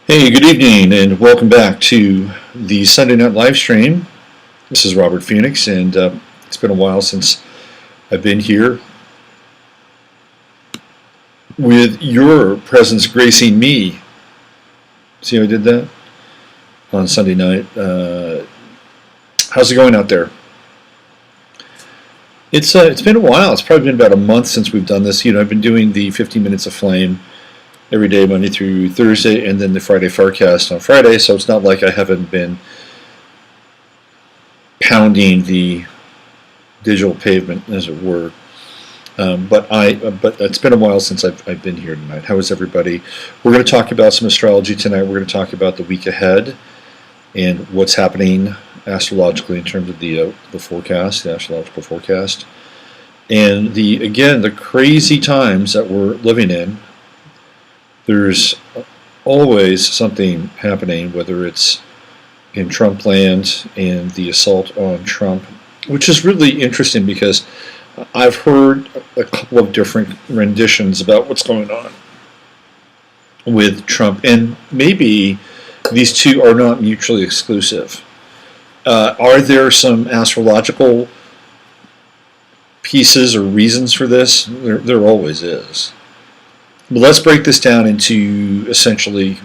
Hey, good evening, and welcome back to the Sunday night live stream. This is Robert Phoenix, and it's been a while since I've been here with your presence gracing me. See how I did that on Sunday night? How's it going out there? It's been a while. It's probably been about a month since we've done this. I've been doing the 15 minutes of flame every day, Monday through Thursday, and then the Friday forecast on Friday. So it's not like I haven't been pounding the digital pavement, as it were. But it's been a while since I've been here tonight. How is everybody? We're going to talk about some astrology tonight. We're going to talk about the week ahead and what's happening astrologically in terms of the forecast, the astrological forecast, and the crazy times that we're living in. There's always something happening, whether it's in Trump land and the assault on Trump, which is really interesting because I've heard a couple of different renditions about what's going on with Trump, and maybe these two are not mutually exclusive. Are there some astrological pieces or reasons for this? There always is. But let's break this down into essentially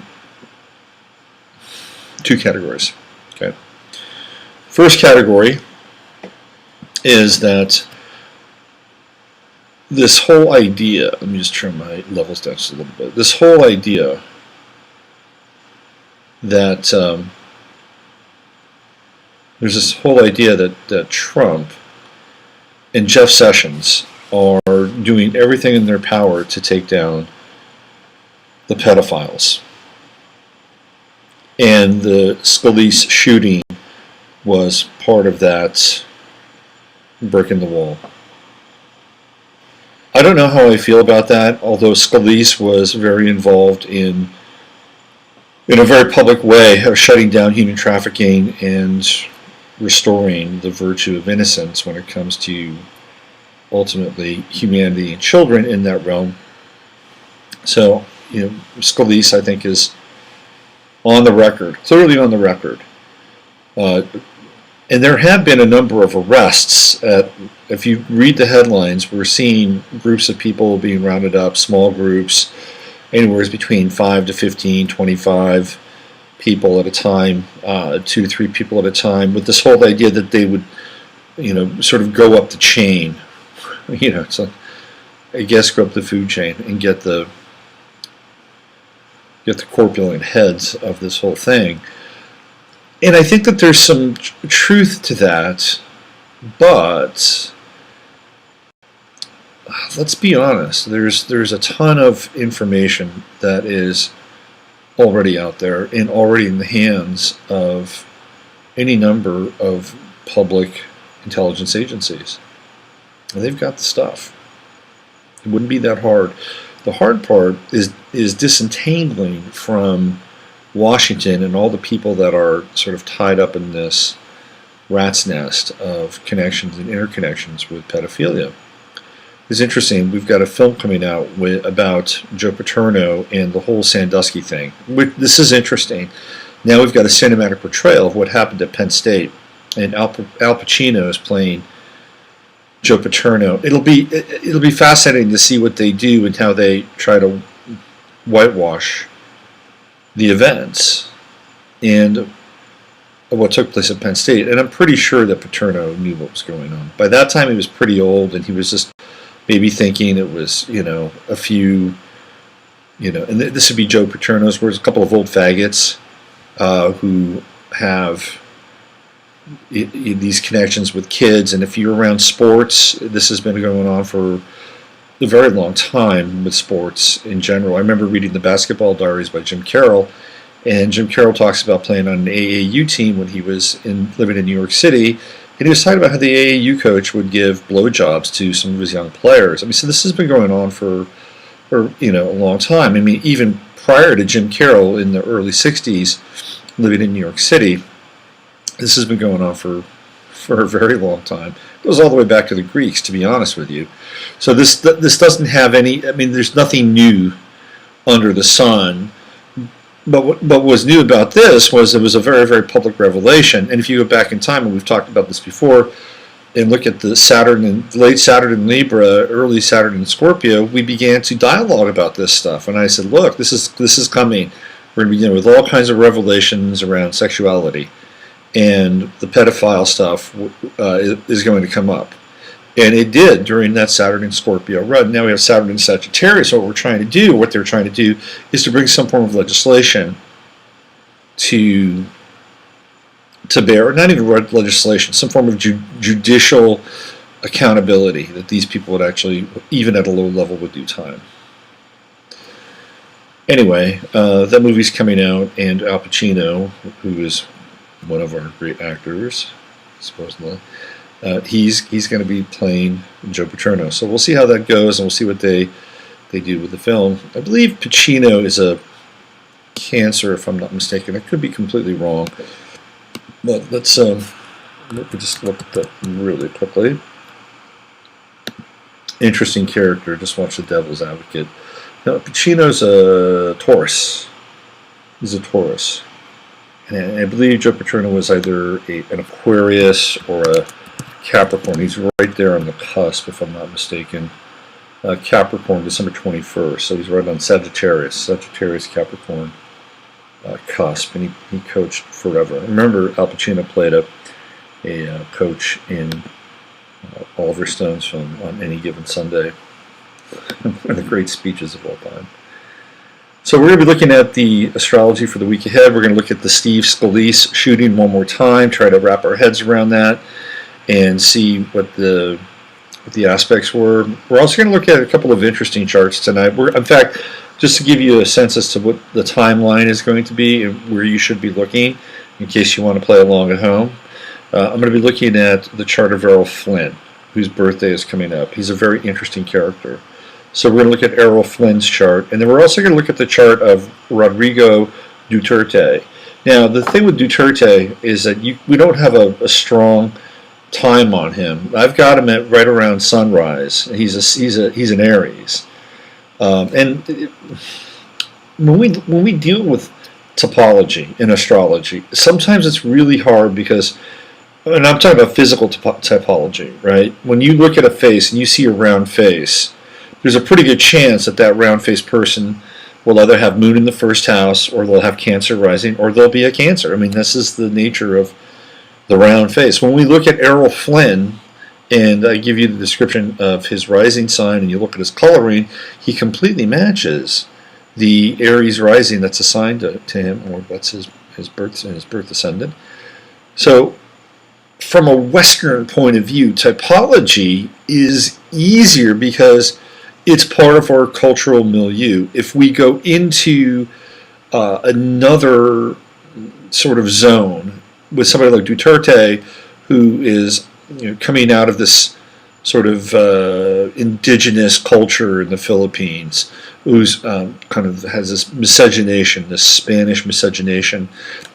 two categories. Okay. First category is that this whole idea, let me just turn my levels down just a little bit. This whole idea that there's this whole idea that Trump and Jeff Sessions are doing everything in their power to take down the pedophiles. And the Scalise shooting was part of that breaking the wall. I don't know how I feel about that, although Scalise was very involved in a very public way of shutting down human trafficking and restoring the virtue of innocence when it comes to ultimately humanity and children in that realm. So, Scalise, I think, is on the record, clearly on the record. And there have been a number of arrests. If you read the headlines, we're seeing groups of people being rounded up, small groups, anywhere between 5 to 15, 25 people at a time, 2 to 3 people at a time, with this whole idea that they would, sort of go up the chain. It's like, I guess, go up the food chain and get the corpulent heads of this whole thing. And I think that there's some truth to that, but let's be honest, there's a ton of information that is already out there and already in the hands of any number of public intelligence agencies. And they've got the stuff. It wouldn't be that hard. The hard part is disentangling from Washington and all the people that are sort of tied up in this rat's nest of connections and interconnections with pedophilia. It's interesting. We've got a film coming out about Joe Paterno and the whole Sandusky thing. This is interesting. Now we've got a cinematic portrayal of what happened at Penn State, and Al Pacino is playing Joe Paterno. It'll be fascinating to see what they do and how they try to whitewash the events and what took place at Penn State. And I'm pretty sure that Paterno knew what was going on. By that time, he was pretty old, and he was just maybe thinking it was, a few, and this would be Joe Paterno's words, a couple of old faggots who have these connections with kids. And if you're around sports, this has been going on for a very long time with sports in general. I remember reading the Basketball Diaries by Jim Carroll, and Jim Carroll talks about playing on an AAU team when he was living in New York City, and he was talking about how the AAU coach would give blowjobs to some of his young players. So this has been going on for a long time. Even prior to Jim Carroll in the early 60s, living in New York City, this has been going on for a very long time. It goes all the way back to the Greeks, to be honest with you. So this doesn't have any, there's nothing new under the sun. what was new about this was it was a very, very public revelation. And if you go back in time, and we've talked about this before, and look at the Saturn and late Saturn in Libra, early Saturn in Scorpio, we began to dialogue about this stuff. And I said, look, this is coming. We're going to begin with all kinds of revelations around sexuality, and the pedophile stuff is going to come up. And it did during that Saturn in Scorpio run. Now we have Saturn in Sagittarius. So what they're trying to do, is to bring some form of legislation to bear, not even legislation, some form of judicial accountability that these people would actually, even at a low level, would do time. Anyway, that movie's coming out, and Al Pacino, who is one of our great actors, supposedly, he's going to be playing Joe Paterno. So we'll see how that goes, and we'll see what they do with the film. I believe Pacino is a Cancer, if I'm not mistaken. I could be completely wrong. But let's just look at that really quickly. Interesting character. Just watch The Devil's Advocate. Now, Pacino's a Taurus. He's a Taurus. And I believe Joe Paterno was either an Aquarius or a Capricorn. He's right there on the cusp, if I'm not mistaken. Capricorn, December 21st. So he's right on Sagittarius, Capricorn cusp. And he coached forever. I remember Al Pacino played a coach in Oliver Stone's film On Any Given Sunday. One of the great speeches of all time. So we're going to be looking at the astrology for the week ahead. We're going to look at the Steve Scalise shooting one more time, try to wrap our heads around that, and see what the aspects were. We're also going to look at a couple of interesting charts tonight. In fact, just to give you a sense as to what the timeline is going to be and where you should be looking, in case you want to play along at home, I'm going to be looking at the chart of Errol Flynn, whose birthday is coming up. He's a very interesting character. So we're going to look at Errol Flynn's chart, and then we're also going to look at the chart of Rodrigo Duterte. Now, the thing with Duterte is that we don't have a strong time on him. I've got him at right around sunrise. He's an Aries, and when we deal with topology in astrology, sometimes it's really hard because, and I'm talking about physical typology, right? When you look at a face and you see a round face, there's a pretty good chance that round-faced person will either have Moon in the first house, or they'll have Cancer rising, or they'll be a Cancer. I mean, this is the nature of the round face. When we look at Errol Flynn, and I give you the description of his rising sign, and you look at his coloring, he completely matches the Aries rising that's assigned to him, or that's his birth ascendant. So, from a Western point of view, typology is easier because it's part of our cultural milieu. If we go into another sort of zone with somebody like Duterte, who is coming out of this sort of indigenous culture in the Philippines, who's kind of has this miscegenation, this Spanish miscegenation,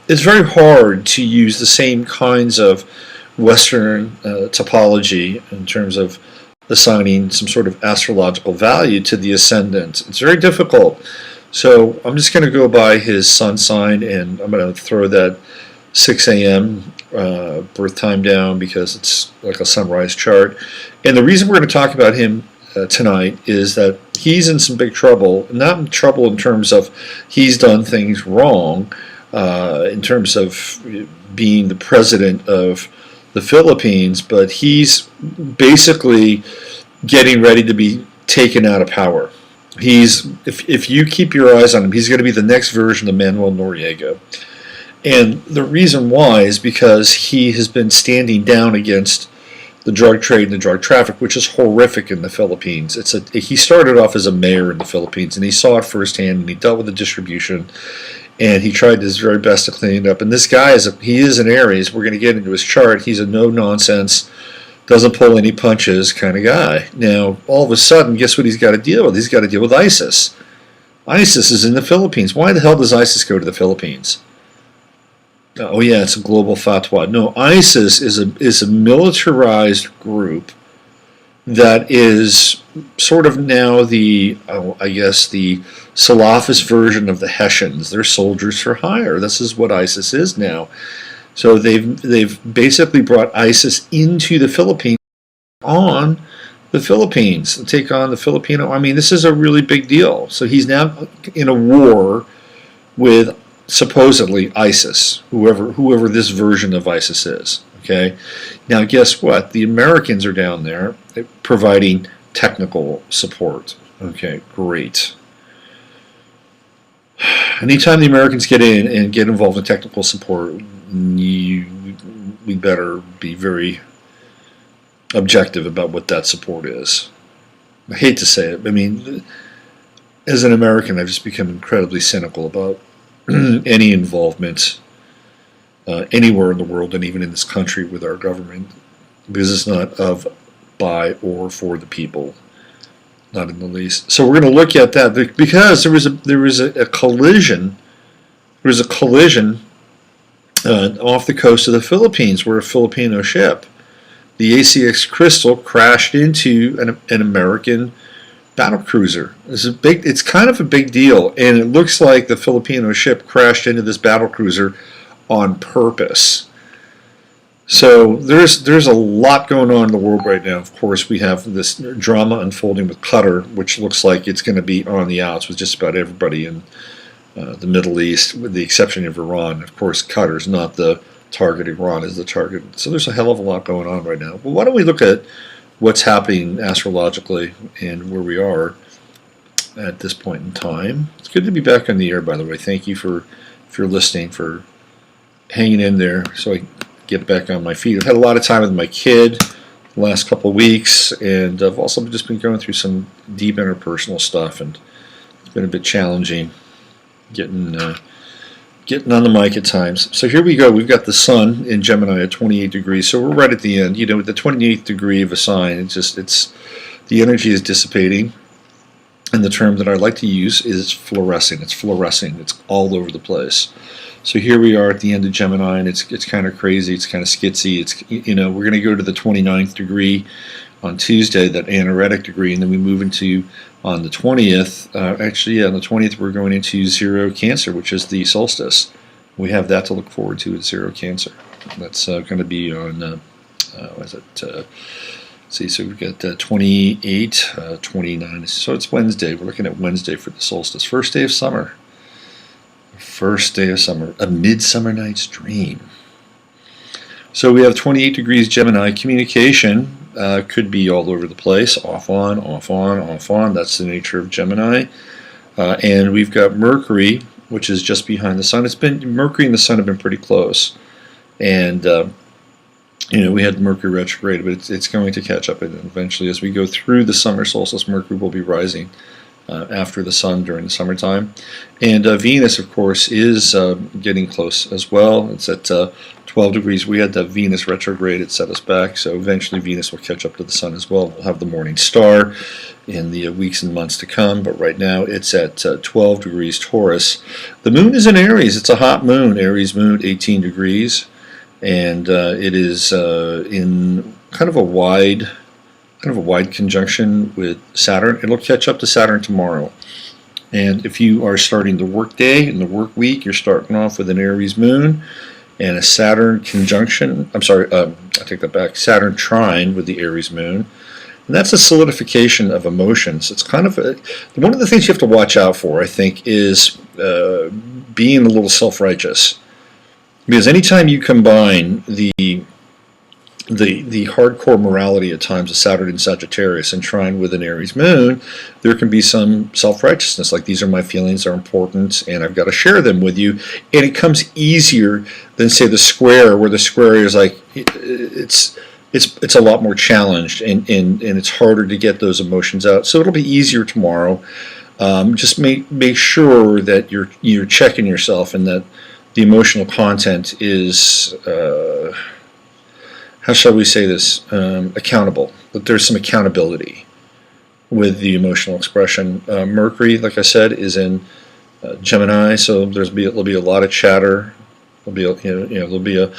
it's very hard to use the same kinds of Western topology in terms of assigning some sort of astrological value to the ascendant. It's very difficult. So I'm just going to go by his sun sign, and I'm going to throw that 6 a.m. Birth time down because it's like a sunrise chart. And the reason we're going to talk about him tonight is that he's in some big trouble. Not in trouble in terms of he's done things wrong, in terms of being the president of the Philippines, but he's basically getting ready to be taken out of power. If you keep your eyes on him, he's going to be the next version of Manuel Noriega. And the reason why is because he has been standing down against the drug trade and the drug traffic, which is horrific in the Philippines. He started off as a mayor in the Philippines, and he saw it firsthand, and he dealt with the distribution, and he tried his very best to clean it up. And this guy is an Aries. We're going to get into his chart. He's a no-nonsense, doesn't pull any punches kind of guy. Now, all of a sudden, guess what he's got to deal with? He's got to deal with ISIS. ISIS is in the Philippines. Why the hell does ISIS go to the Philippines? Oh yeah, it's a global fatwa. No, ISIS is a militarized group that is sort of now the, I guess, the Salafist version of the Hessians. They're soldiers for hire. This is what ISIS is now. So they've basically brought ISIS into the Philippines, on the Philippines, to take on the Filipino. I mean, this is a really big deal. So he's now in a war with supposedly ISIS, whoever this version of ISIS is. Okay, now guess what? The Americans are down there providing technical support. Okay, great. Anytime the Americans get in and get involved in technical support, we better be very objective about what that support is. I hate to say it. I mean, as an American, I've just become incredibly cynical about any involvement anywhere in the world, and even in this country, with our government, because it's not of, by, or for the people, not in the least. So we're going to look at that, because there was a collision. There was a collision off the coast of the Philippines, where a Filipino ship, the ACX Crystal, crashed into an American battle cruiser. It's kind of a big deal, and it looks like the Filipino ship crashed into this battle cruiser on purpose. So there's a lot going on in the world right now. Of course, we have this drama unfolding with Qatar, which looks like it's going to be on the outs with just about everybody in the Middle East, with the exception of Iran. Of course, Qatar is not the target. Iran is the target. So there's a hell of a lot going on right now. Well, why don't we look at what's happening astrologically and where we are at this point in time. It's good to be back on the air, by the way. Thank you for if you're listening, for hanging in there so I can get back on my feet. I've had a lot of time with my kid the last couple of weeks, and I've also just been going through some deep interpersonal stuff, and it's been a bit challenging getting on the mic at times. So here we go. We've got the sun in Gemini at 28 degrees. So we're right at the end. You know, with the 28th degree of a sign, it's the energy is dissipating. And the term that I like to use is fluorescing. It's fluorescing. It's all over the place. So here we are at the end of Gemini, and it's kind of crazy. It's kind of skitsy. It's, you know, we're going to go to the 29th degree on Tuesday, that anaretic degree, and then we move into, on the 20th, on the 20th we're going into zero Cancer, which is the solstice. We have that to look forward to at zero Cancer. That's going to be on, what is it, see, so we've got 28, 29, so it's Wednesday. We're looking at Wednesday for the solstice. First day of summer. First day of summer. A Midsummer Night's Dream. So we have 28 degrees Gemini. Communication could be all over the place. Off on, off on, off on. That's the nature of Gemini. And we've got Mercury, which is just behind the Sun. Mercury and the Sun have been pretty close. And you know, we had Mercury retrograde, but it's going to catch up, and eventually, as we go through the summer solstice, Mercury will be rising after the Sun during the summertime. And Venus, of course, is getting close as well. It's at 12 degrees. We had the Venus retrograde. It set us back, so eventually Venus will catch up to the Sun as well. We'll have the morning star in the weeks and months to come, but right now it's at 12 degrees Taurus. The moon is in Aries. It's a hot moon. Aries moon, 18 degrees. And it is in kind of a wide conjunction with Saturn. It'll catch up to Saturn tomorrow. And if you are starting the work day and the work week, you're starting off with an Aries moon and a Saturn conjunction. I'm sorry, I take that back. Saturn trine with the Aries moon. And that's a solidification of emotions. It's kind of one of the things you have to watch out for, I think, is being a little self-righteous. Because anytime you combine the hardcore morality at times of Saturn in Sagittarius and trine with an Aries moon, there can be some self-righteousness, like these are my feelings, they're important, and I've got to share them with you. And it comes easier than, say, the square, where the square is like, it's a lot more challenged, and it's harder to get those emotions out. So it'll be easier tomorrow. Just make sure that you're checking yourself, and that the emotional content is, how shall we say this, accountable, that there's some accountability with the emotional expression. Mercury, like I said, is in Gemini, so there'll be a lot of chatter. There'll be a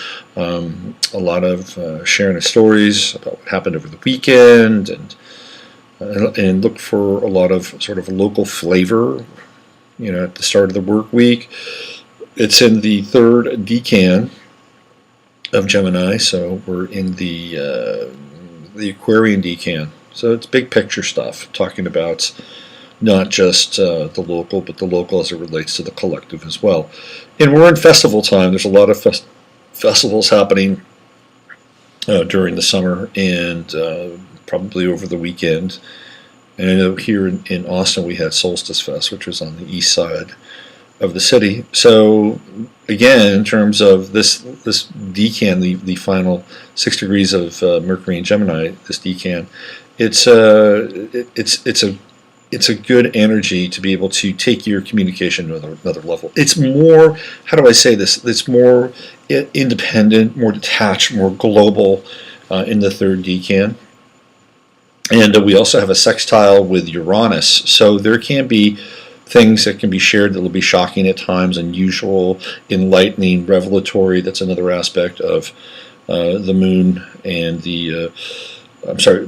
lot of sharing of stories about what happened over the weekend, and and look for a lot of sort of local flavor, at the start of the work week. It's in the third decan of Gemini, so we're in the Aquarian decan. So it's big picture stuff, talking about not just the local, but the local as it relates to the collective as well. And we're in festival time. There's a lot of festivals happening during the summer and probably over the weekend. And I know here in Austin we had Solstice Fest, which was on the east side of the city. So again, in terms of this decan, the final 6 degrees of Mercury and Gemini, this decan, it's a good energy to be able to take your communication to another level. It's more, how do I say this? It's more independent, more detached, more global in the third decan. And we also have a sextile with Uranus, so there can be things that can be shared that will be shocking at times, unusual, enlightening, revelatory. That's another aspect of the moon and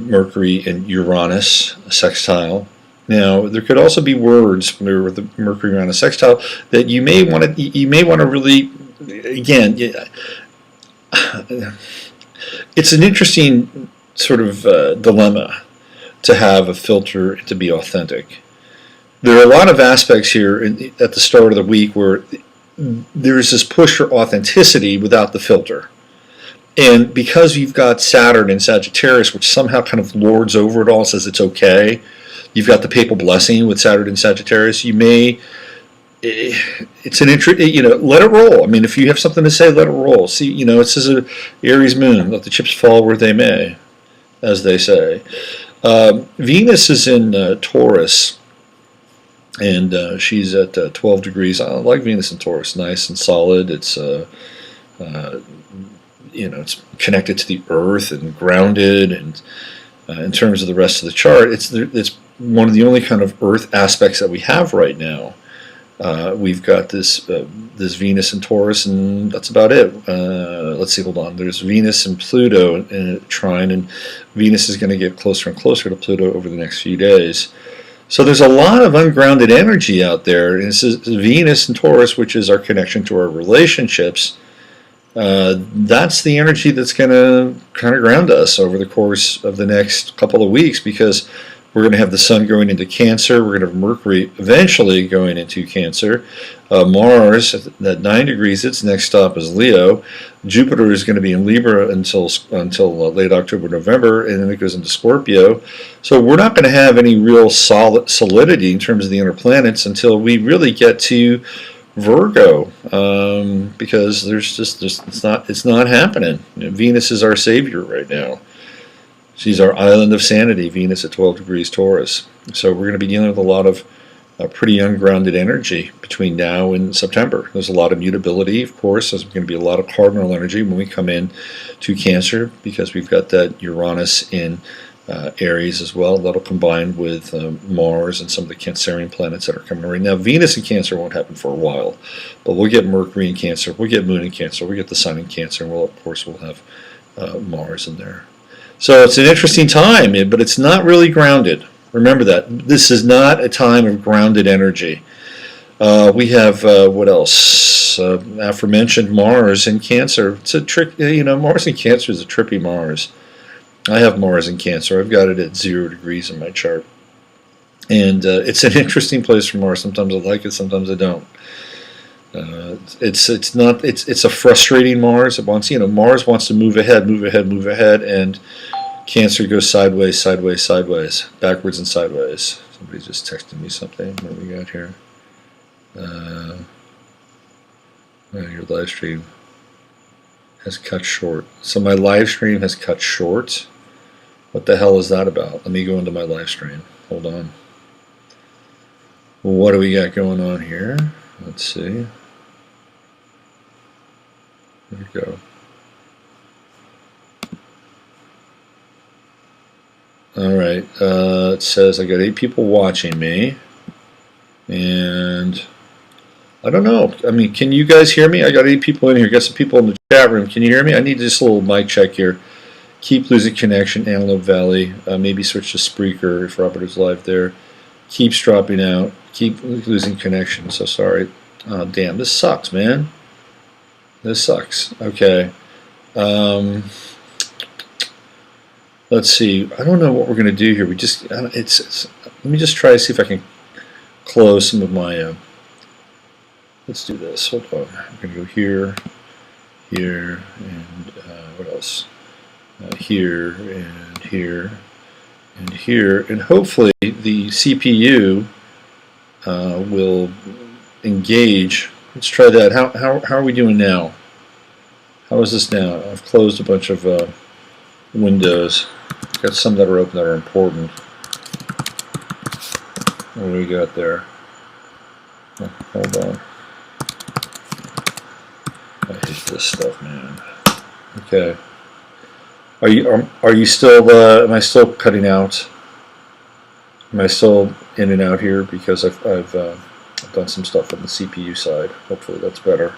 Mercury and Uranus sextile. Now, there could also be words with the Mercury Uranus sextile that you may want to really, again, it's an interesting sort of dilemma to have a filter to be authentic. There are a lot of aspects here at the start of the week where there is this push for authenticity without the filter. And because you've got Saturn in Sagittarius, which somehow kind of lords over it all, says it's okay, you've got the papal blessing with Saturn in Sagittarius, it's an let it roll. I mean, if you have something to say, let it roll. See, it says Aries moon, let the chips fall where they may, as they say. Venus is in Taurus, and she's at 12 degrees. I like Venus in Taurus, nice and solid. It's it's connected to the earth and grounded, and in terms of the rest of the chart, it's one of the only kind of earth aspects that we have right now. We've got this Venus and Taurus, and that's about it. Let's see, hold on. There's Venus and Pluto in a trine, and Venus is going to get closer and closer to Pluto over the next few days. So there's a lot of ungrounded energy out there. And this is Venus and Taurus, which is our connection to our relationships. That's the energy that's going to kind of ground us over the course of the next couple of weeks, because we're going to have the Sun going into Cancer. We're going to have Mercury eventually going into Cancer. Mars at 9 degrees, its next stop is Leo. Jupiter is going to be in Libra until late October, November, and then it goes into Scorpio. So we're not going to have any real solidity in terms of the inner planets until we really get to Virgo, because it's not happening. Venus is our savior right now. She's our island of sanity, Venus at 12 degrees Taurus. So we're going to be dealing with a lot of pretty ungrounded energy between now and September. There's a lot of mutability, of course. There's going to be a lot of cardinal energy when we come in to Cancer, because we've got that Uranus in Aries as well. That'll combine with Mars and some of the Cancerian planets that are coming right now. Venus in Cancer won't happen for a while, but we'll get Mercury in Cancer, we'll get Moon in Cancer, we'll get the Sun in Cancer, and we'll have Mars in there. So it's an interesting time, but it's not really grounded. Remember that. This is not a time of grounded energy. We have, what else? Aforementioned Mars in Cancer. It's a trick, Mars in Cancer is a trippy Mars. I have Mars in Cancer. I've got it at 0 degrees in my chart. And it's an interesting place for Mars. Sometimes I like it, sometimes I don't. It's a frustrating Mars. It wants, Mars wants to move ahead, and Cancer goes sideways, sideways, sideways, backwards and sideways. Somebody's just texting me something. What do we got here? Your live stream has cut short. So my live stream has cut short. What the hell is that about? Let me go into my live stream. Hold on. What do we got going on here? Let's see. There we go. Alright, it says I got 8 people watching me, and I don't know. I mean, can you guys hear me? I got 8 people in here. Got some people in the chat room. Can you hear me? I need just a little mic check here. Keep losing connection, Antelope Valley. Maybe switch to Spreaker if Robert is live there. Keeps dropping out. Keep losing connection. So sorry. Oh, damn, this sucks, man. This sucks. Okay. Let's see. I don't know what we're going to do here. We just let me just try to see if I can close some of my. Let's do this. Hold on. I'm going to go here, here, and what else? Here and here and here, and hopefully the CPU will engage. Let's try that. How are we doing now? How is this now? I've closed a bunch of windows. Got some that are open that are important. What do we got there? Oh, hold on. I hate this stuff, man. Okay. Are you still? Am I still cutting out? Am I still in and out here because I've done some stuff on the CPU side. Hopefully that's better.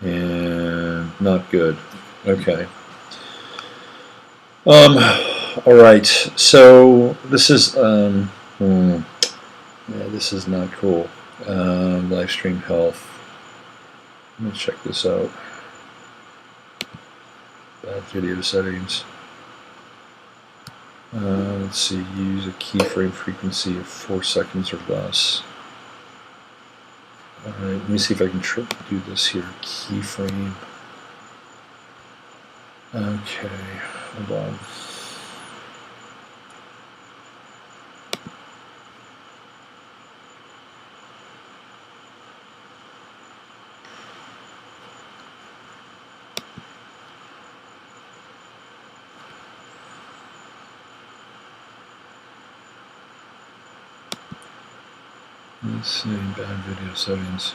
And not good. Okay. All right. So this is yeah, this is not cool. Live stream health. Let me check this out. Bad video settings. Let's see. Use a keyframe frequency of 4 seconds or less. All right. Let me see if I can do this here. Keyframe. Okay. Hold on. Let's see, bad video settings.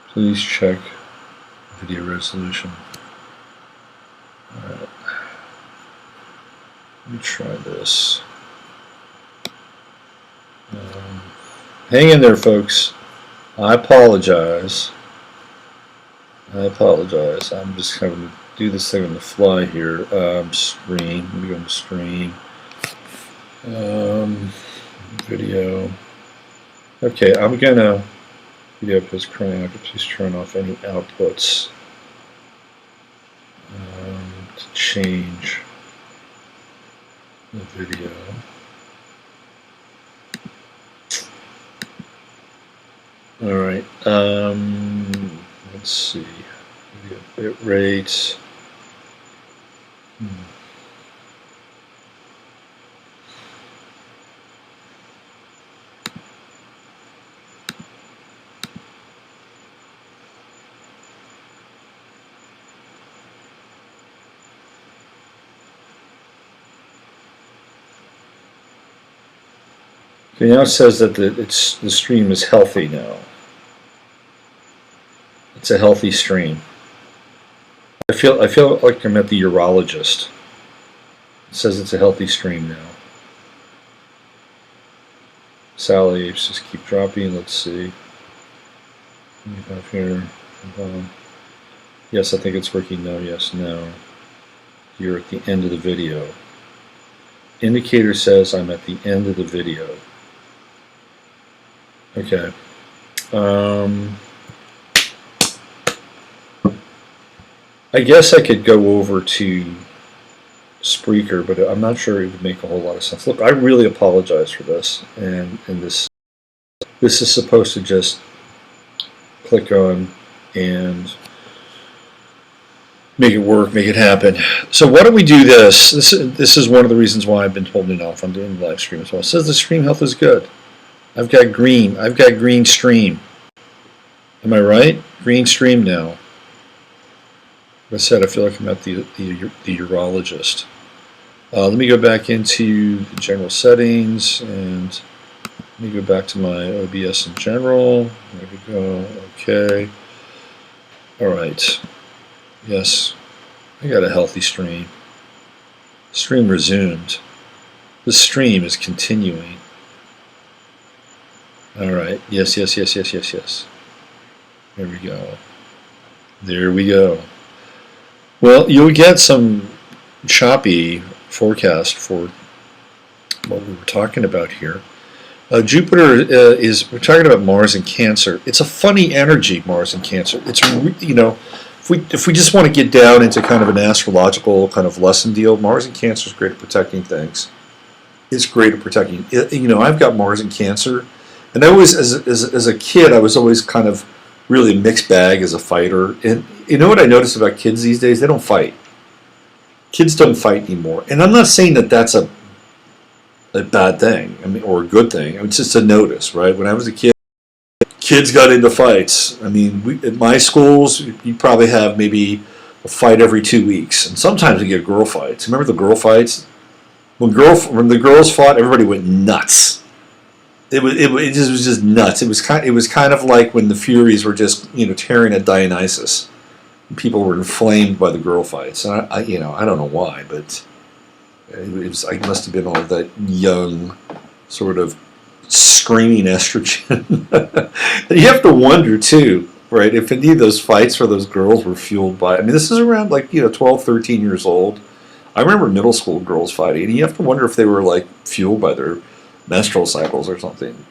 Please check video resolution. Alright. Let me try this. Hang in there, folks. I apologize. I'm just going to do this thing on the fly here. Stream. Let me go to stream. Video. Okay, I'm gonna video is crying out. Please turn off any outputs to change the video. All right. Let's see. Video bit rates. Okay, now it says that the stream is healthy now. It's a healthy stream. I feel like I'm at the urologist. It says it's a healthy stream now. Sally apes just keep dropping. Let's see. What do we have here? Yes, I think it's working now. Yes, no. You're at the end of the video. Indicator says I'm at the end of the video. Okay. I guess I could go over to Spreaker, but I'm not sure it would make a whole lot of sense. Look, I really apologize for this, and this is supposed to just click on and make it work, make it happen. So why don't we do this? This is one of the reasons why I've been holding off on doing the live stream as well. It says the stream health is good. I've got green stream. Am I right? Green stream now. Like I said, I feel like I'm at the urologist. Let me go back into the general settings and let me go back to my OBS in general. There we go. Okay. All right. Yes, I got a healthy stream. Stream resumed. The stream is continuing. All right. Yes. There we go. There we go. Well, you'll get some choppy forecast for what we were talking about here. Jupiter we're talking about Mars in Cancer. It's a funny energy, Mars in Cancer. It's, if we just want to get down into kind of an astrological kind of lesson deal, Mars in Cancer is great at protecting things. It's great at protecting. I've got Mars in Cancer, and I always, as a kid, I was always kind of really a mixed bag as a fighter. And you know what I noticed about kids these days? They don't fight. Kids don't fight anymore. And I'm not saying that that's a bad thing, or a good thing. It's just a notice, right? When I was a kid, kids got into fights. At my schools, you probably have maybe a fight every 2 weeks, and sometimes you get girl fights. Remember the girl fights? When the girls fought, everybody went nuts. It was just nuts. It was kind of like when the Furies were just tearing at Dionysus. People were inflamed by the girl fights, and I don't know why, but I must have been all that young, sort of screaming estrogen. You have to wonder too, right? If indeed those fights for those girls were fueled by. This is around 12, 13 years old. I remember middle school girls fighting, and you have to wonder if they were fueled by their menstrual cycles or something.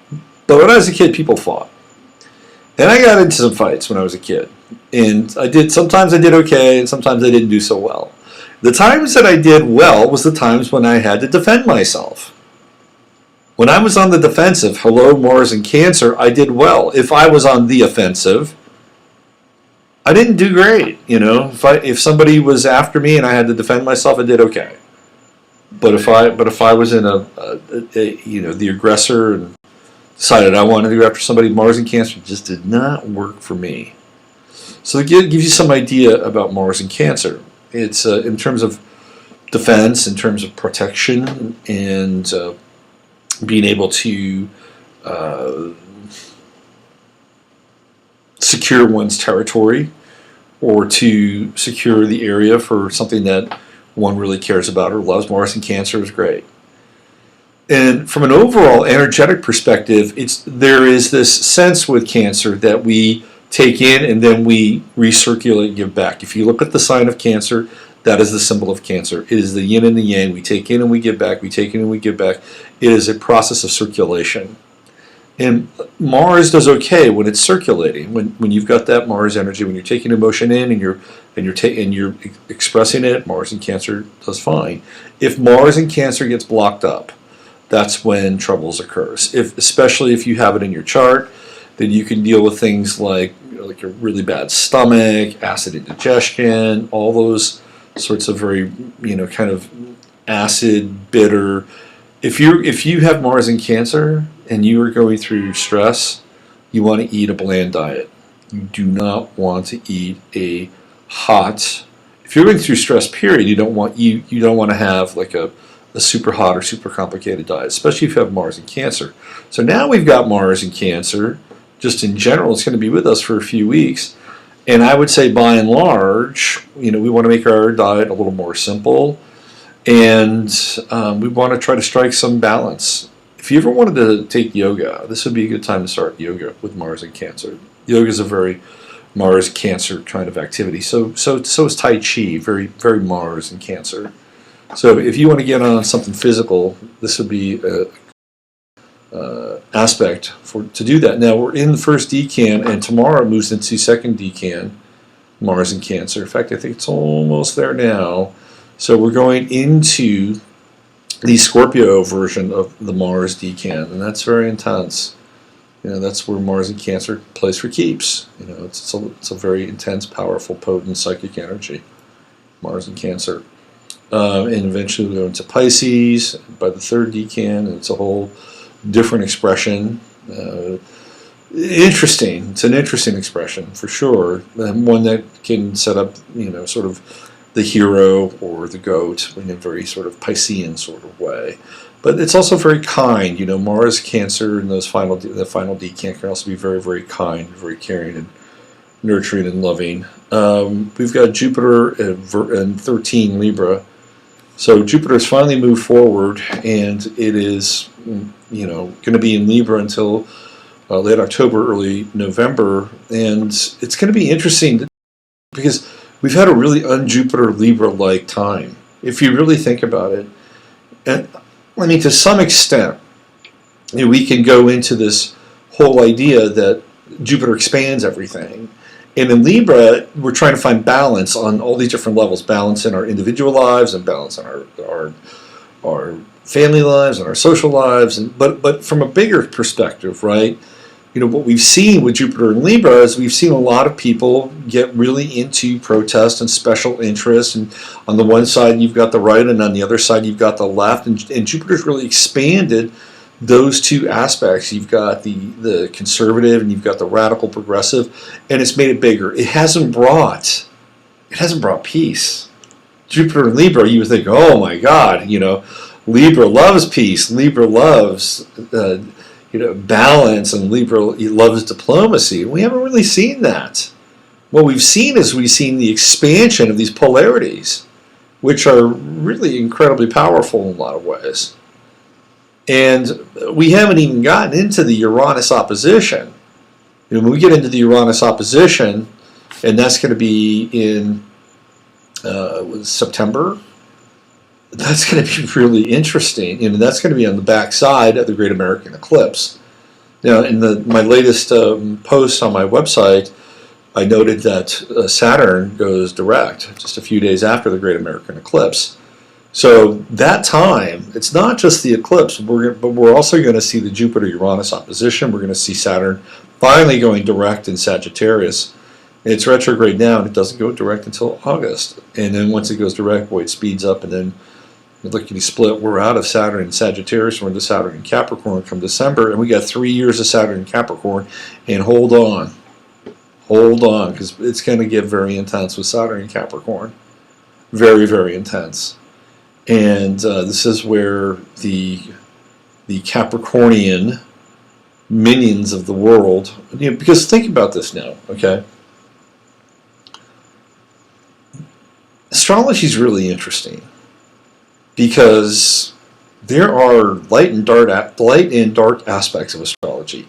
But when I was a kid, people fought, and I got into some fights when I was a kid, and sometimes I did okay, and sometimes I didn't do so well. The times that I did well was the times when I had to defend myself. When I was on the defensive, hello, Mars in Cancer, I did well. If I was on the offensive, I didn't do great. If somebody was after me and I had to defend myself, I did okay. But if I was in the aggressor and decided I wanted to go after somebody, Mars in Cancer just did not work for me. So it gives you some idea about Mars in Cancer. It's in terms of defense, in terms of protection, and being able to secure one's territory, or to secure the area for something that one really cares about or loves. Mars in Cancer is great. And from an overall energetic perspective, there is this sense with Cancer that we take in and then we recirculate and give back. If you look at the sign of Cancer, that is the symbol of Cancer. It is the yin and the yang. We take in and we give back. We take in and we give back. It is a process of circulation. And Mars does okay when it's circulating. When you've got that Mars energy, when you're taking emotion in and you're expressing it, Mars in Cancer does fine. If Mars in Cancer gets blocked up, that's when troubles occurs. Especially if you have it in your chart, then you can deal with things like a really bad stomach, acid indigestion, all those sorts of very kind of acid, bitter. If you have Mars in Cancer and you are going through stress, you want to eat a bland diet. You do not want to eat a hot. If you're going through stress, period, you don't want to have a super hot or super complicated diet, especially if you have Mars in Cancer. So now we've got Mars in Cancer. Just in general, it's going to be with us for a few weeks. And I would say by and large, we want to make our diet a little more simple. And we want to try to strike some balance. If you ever wanted to take yoga, this would be a good time to start yoga with Mars in Cancer. Yoga is a very Mars Cancer kind of activity. So is Tai Chi, very, very Mars in Cancer. So if you want to get on something physical, this would be aspect to do that. Now we're in the first decan, and tomorrow it moves into second decan, Mars in Cancer. In fact, I think it's almost there now. So we're going into the Scorpio version of the Mars decan, and that's very intense. That's where Mars in Cancer plays for keeps. It's a very intense, powerful, potent psychic energy, Mars in Cancer. And eventually we'll go into Pisces by the third decan, and it's a whole different expression. Interesting. It's an interesting expression for sure. One that can set up, sort of the hero or the goat in a very sort of Piscean sort of way. But it's also very kind. Mars Cancer and the final decan can also be very, very kind, very caring and nurturing and loving. We've got Jupiter and 13 Libra. So Jupiter's finally moved forward, and it is, going to be in Libra until late October, early November, and it's going to be interesting because we've had a really un-Jupiter Libra-like time, if you really think about it. And I mean, to some extent, we can go into this whole idea that Jupiter expands everything. And in Libra, we're trying to find balance on all these different levels, balance in our individual lives and balance in our family lives and our social lives. But from a bigger perspective, right? What we've seen with Jupiter and Libra is we've seen a lot of people get really into protest and special interest. And on the one side, you've got the right, and on the other side, you've got the left. And Jupiter's really expanded those two aspects. You've got the conservative and you've got the radical progressive, and it's made it bigger. It hasn't brought peace. Jupiter and Libra, you would think, oh my God, Libra loves peace. Libra loves balance, and Libra loves diplomacy. We haven't really seen that. What we've seen is the expansion of these polarities, which are really incredibly powerful in a lot of ways. And we haven't even gotten into the Uranus opposition. When we get into the Uranus opposition, and that's going to be in September, that's going to be really interesting. That's going to be on the backside of the Great American Eclipse. Now, in my latest post on my website, I noted that Saturn goes direct just a few days after the Great American Eclipse. So that time, it's not just the eclipse, but we're also going to see the Jupiter-Uranus opposition. We're going to see Saturn finally going direct in Sagittarius. It's retrograde now, and it doesn't go direct until August. And then once it goes direct, boy, it speeds up, and then lickety split, we're out of Saturn in Sagittarius, we're into Saturn in Capricorn come December, and we got 3 years of Saturn in Capricorn. And hold on, because it's going to get very intense with Saturn in Capricorn. Very, very intense. And this is where the Capricornian minions of the world, because think about this now, okay? Astrology is really interesting because there are light and dark aspects of astrology.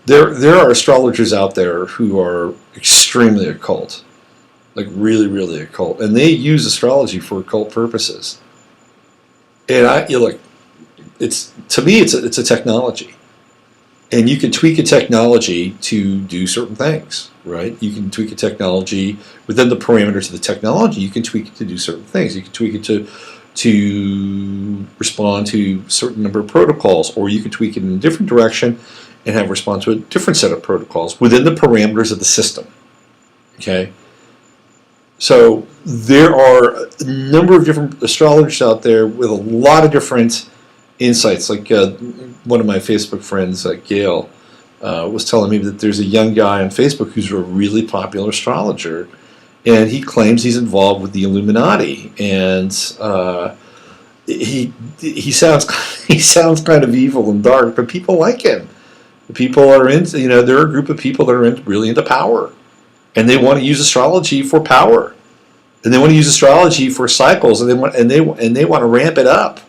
There are astrologers out there who are extremely occult, like really, really occult, and they use astrology for occult purposes. And look, to me, it's a technology, and you can tweak a technology to do certain things, right? You can tweak a technology within the parameters of the technology. You can tweak it to do certain things. You can tweak it to respond to a certain number of protocols, or you can tweak it in a different direction and have respond to a different set of protocols within the parameters of the system. Okay. So there are a number of different astrologers out there with a lot of different insights. Like one of my Facebook friends, Gail, was telling me that there's a young guy on Facebook who's a really popular astrologer, and he claims he's involved with the Illuminati, and he sounds kind of evil and dark, but people like him. The people are into, there are a group of people that are really into power. And they want to use astrology for power, and they want to use astrology for cycles, and they want to ramp it up.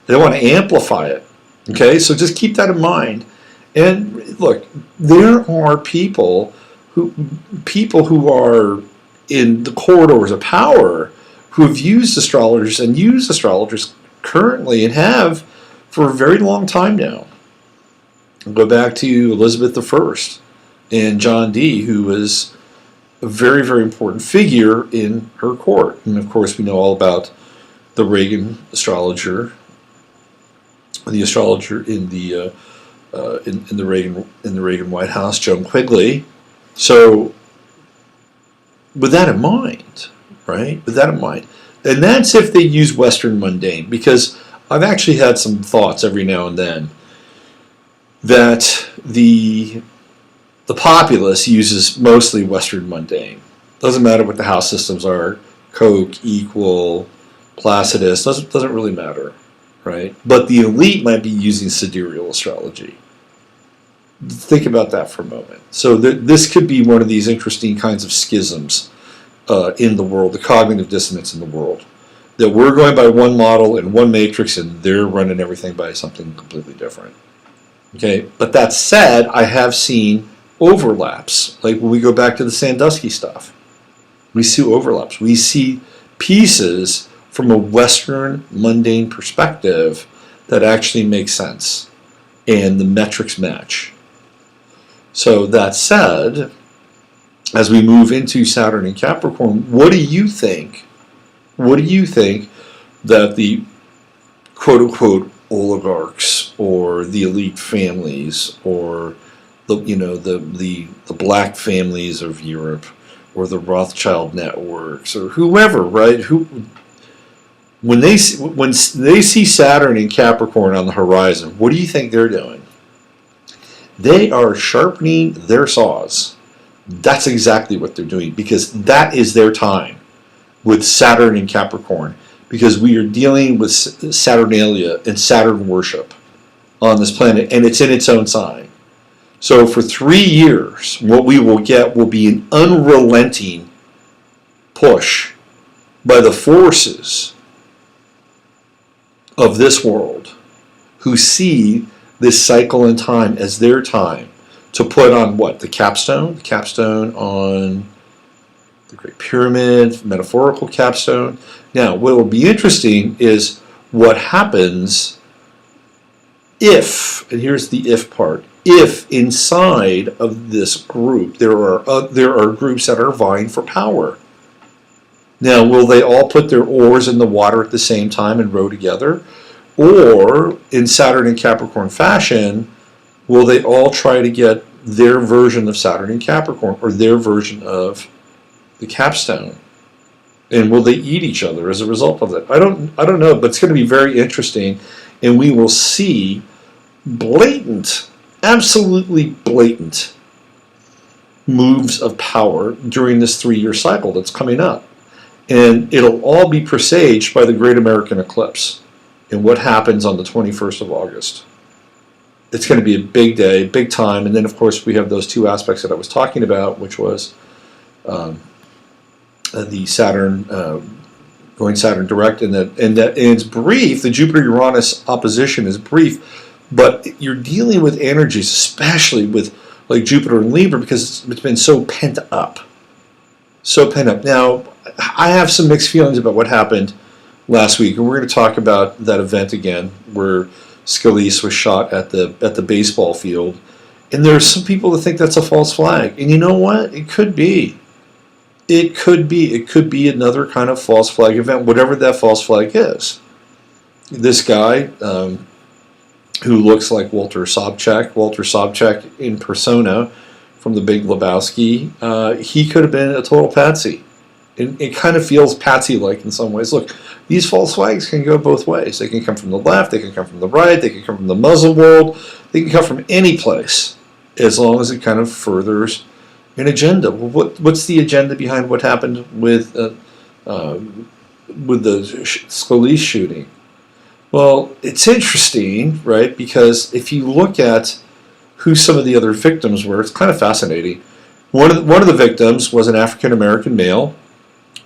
They want to amplify it. Okay, so just keep that in mind. And look, there are people who are in the corridors of power who have used astrologers and use astrologers currently and have for a very long time now. I'll go back to Elizabeth I and John Dee, who was a very, very important figure in her court. And of course, we know all about the Reagan astrologer, the astrologer in the Reagan White House, Joan Quigley. So, with that in mind, right? With that in mind, and that's if they use Western mundane, because I've actually had some thoughts every now and then that the populace uses mostly Western mundane. Doesn't matter what the house systems are, Koch, Equal, Placidus, doesn't really matter, right? But the elite might be using sidereal astrology. Think about that for a moment. So this could be one of these interesting kinds of schisms in the world, the cognitive dissonance in the world. That we're going by one model and one matrix, and they're running everything by something completely different. Okay, but that said, I have seen overlaps. Like when we go back to the Sandusky stuff, we see overlaps. We see pieces from a Western mundane perspective that actually make sense, and the metrics match. So that said, as we move into Saturn and Capricorn, what do you think? What do you think that the quote-unquote oligarchs or the elite families or the black families of Europe or the Rothschild networks or whoever, right? Who when they see Saturn and Capricorn on the horizon, what do you think they're doing? They are sharpening their saws. That's exactly what they're doing, because that is their time with Saturn and Capricorn, because we are dealing with Saturnalia and Saturn worship on this planet, and it's in its own sign. So for 3 years, what we will get will be an unrelenting push by the forces of this world who see this cycle in time as their time to put on what? The capstone on the Great Pyramid, metaphorical capstone. Now, what will be interesting is what happens if, and here's the if part, if inside of this group there are groups that are vying for power. Now, will they all put their oars in the water at the same time and row together? Or, in Saturn and Capricorn fashion, will they all try to get their version of Saturn and Capricorn, or their version of the capstone? And will they eat each other as a result of that? I don't know, but it's going to be very interesting, and we will see blatant, absolutely blatant moves of power during this 3-year cycle that's coming up. And it'll all be presaged by the Great American Eclipse and what happens on the 21st of August. It's going to be a big day, big time. And then, of course, we have those two aspects that I was talking about, which was the Saturn, going Saturn direct, and it's brief. The Jupiter-Uranus opposition is brief, but you're dealing with energies, especially with like Jupiter and Libra, because it's been so pent up. So pent up. Now, I have some mixed feelings about what happened last week, and we're going to talk about that event again, where Scalise was shot at the baseball field. And there's some people that think that's a false flag. And you know what? It could be. It could be. It could be another kind of false flag event, whatever that false flag is. This guy, who looks like Walter Sobchak in persona from The Big Lebowski, he could have been a total patsy. It kind of feels patsy-like in some ways. Look, these false flags can go both ways. They can come from the left, they can come from the right, they can come from the Muslim world, they can come from any place, as long as it kind of furthers an agenda. Well, what's the agenda behind what happened with the Scalise shooting? Well, it's interesting, right? Because if you look at who some of the other victims were, it's kind of fascinating. One of the victims was an African American male,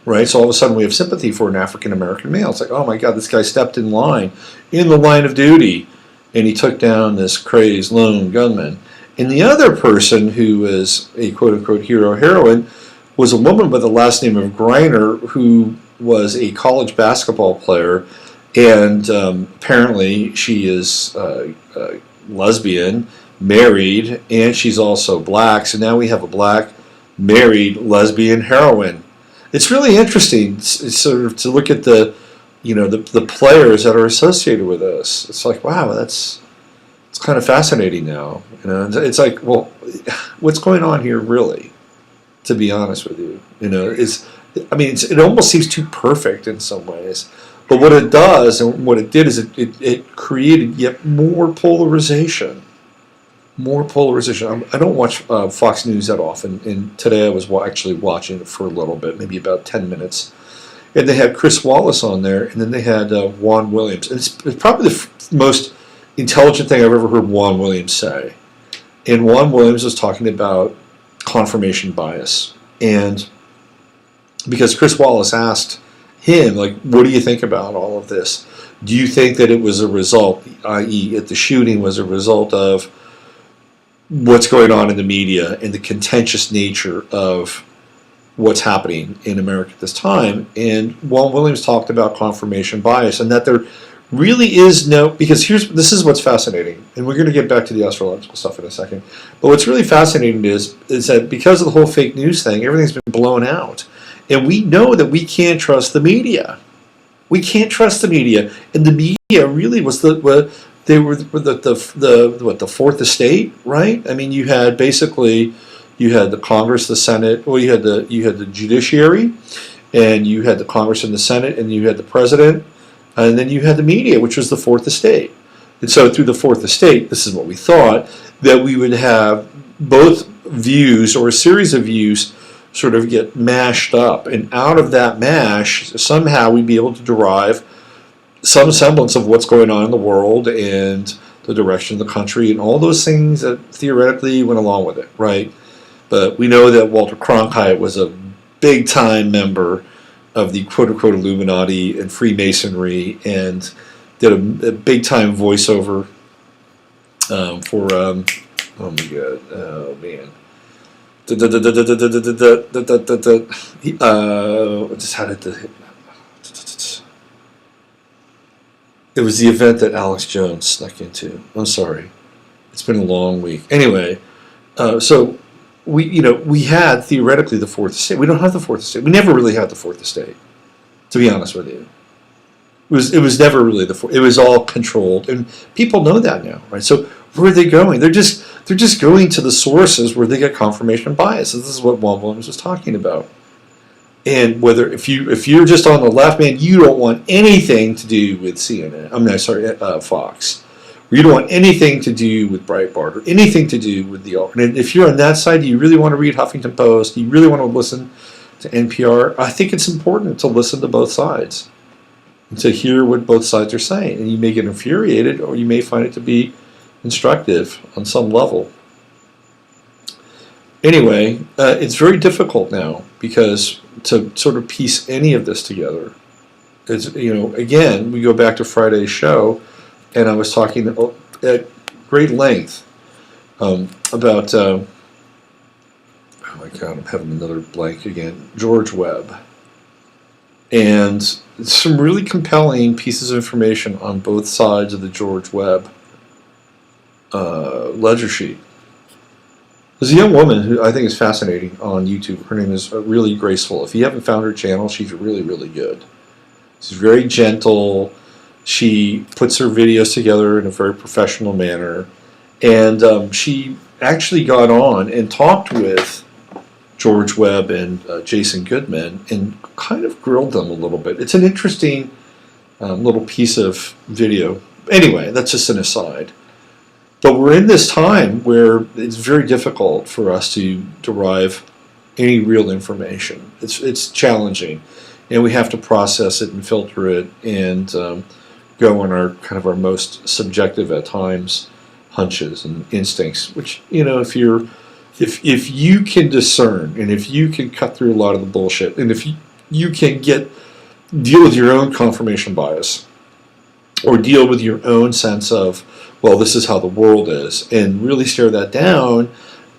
right? So all of a sudden we have sympathy for an African American male. It's like, oh my God, this guy stepped in the line of duty, and he took down this crazed lone gunman. And the other person who was a quote-unquote hero-heroine was a woman by the last name of Griner, who was a college basketball player, and apparently she is lesbian, married, and she's also black. So now we have a black, married, lesbian heroine. It's really interesting. It's sort of to look at the players that are associated with this. It's like, wow, it's kind of fascinating now. It's like, well, what's going on here, really? To be honest with you, it almost seems too perfect in some ways. But what it does, and what it did, is it created yet more polarization. More polarization. I don't watch Fox News that often, and today I was actually watching it for a little bit, maybe about 10 minutes. And they had Chris Wallace on there, and then they had Juan Williams. And it's probably the most intelligent thing I've ever heard Juan Williams say. And Juan Williams was talking about confirmation bias. And because Chris Wallace asked him, like, what do you think about all of this? Do you think that it was a result, i.e., the shooting was a result of what's going on in the media and the contentious nature of what's happening in America at this time? And Juan Williams talked about confirmation bias, and that there really is no, because this is what's fascinating, and we're going to get back to the astrological stuff in a second, but what's really fascinating is that because of the whole fake news thing, everything's been blown out, and we know that we can't trust the media. We can't trust the media, and the media really was the fourth estate, right? I mean, you had the Congress, the Senate. Well, you had the judiciary, and you had the Congress and the Senate, and you had the president, and then you had the media, which was the fourth estate. And so, through the fourth estate, this is what we thought, that we would have both views or a series of views sort of get mashed up, and out of that mash, somehow we'd be able to derive some semblance of what's going on in the world and the direction of the country and all those things that theoretically went along with it, right? But we know that Walter Cronkite was a big-time member of the quote-unquote Illuminati and Freemasonry, and did a big-time voiceover for, oh my God, oh man. Just had it. It was the event that Alex Jones snuck into. I'm sorry, it's been a long week. Anyway, so we had theoretically the fourth estate. We don't have the fourth estate. We never really had the fourth estate, to be honest with you. It was never really the fourth. It was all controlled, and people know that now, right? So where are they going? They're just going to the sources where they get confirmation bias. This is what Juan Williams was talking about. And whether if you're just on the left, man, you don't want anything to do with CNN. Fox. You don't want anything to do with Breitbart or anything to do with the alternate. If you're on that side, do you really want to read Huffington Post? Do you really want to listen to NPR? I think it's important to listen to both sides and to hear what both sides are saying. And you may get infuriated, or you may find it to be instructive on some level. Anyway, it's very difficult now, because to sort of piece any of this together, is, again, we go back to Friday's show, and I was talking at great length about, oh my God, I'm having another blank again, George Webb. And some really compelling pieces of information on both sides of the George Webb ledger sheet. There's a young woman who I think is fascinating on YouTube. Her name is Really Graceful. If you haven't found her channel, she's really, really good. She's very gentle. She puts her videos together in a very professional manner. And she actually got on and talked with George Webb and Jason Goodman and kind of grilled them a little bit. It's an interesting little piece of video. Anyway, that's just an aside. But we're in this time where it's very difficult for us to derive any real information. It's challenging, and we have to process it and filter it and go on our kind of our most subjective at times hunches and instincts. Which, if you can discern, and if you can cut through a lot of the bullshit, and if you can deal with your own confirmation bias, or deal with your own sense of, well, this is how the world is, and really stare that down,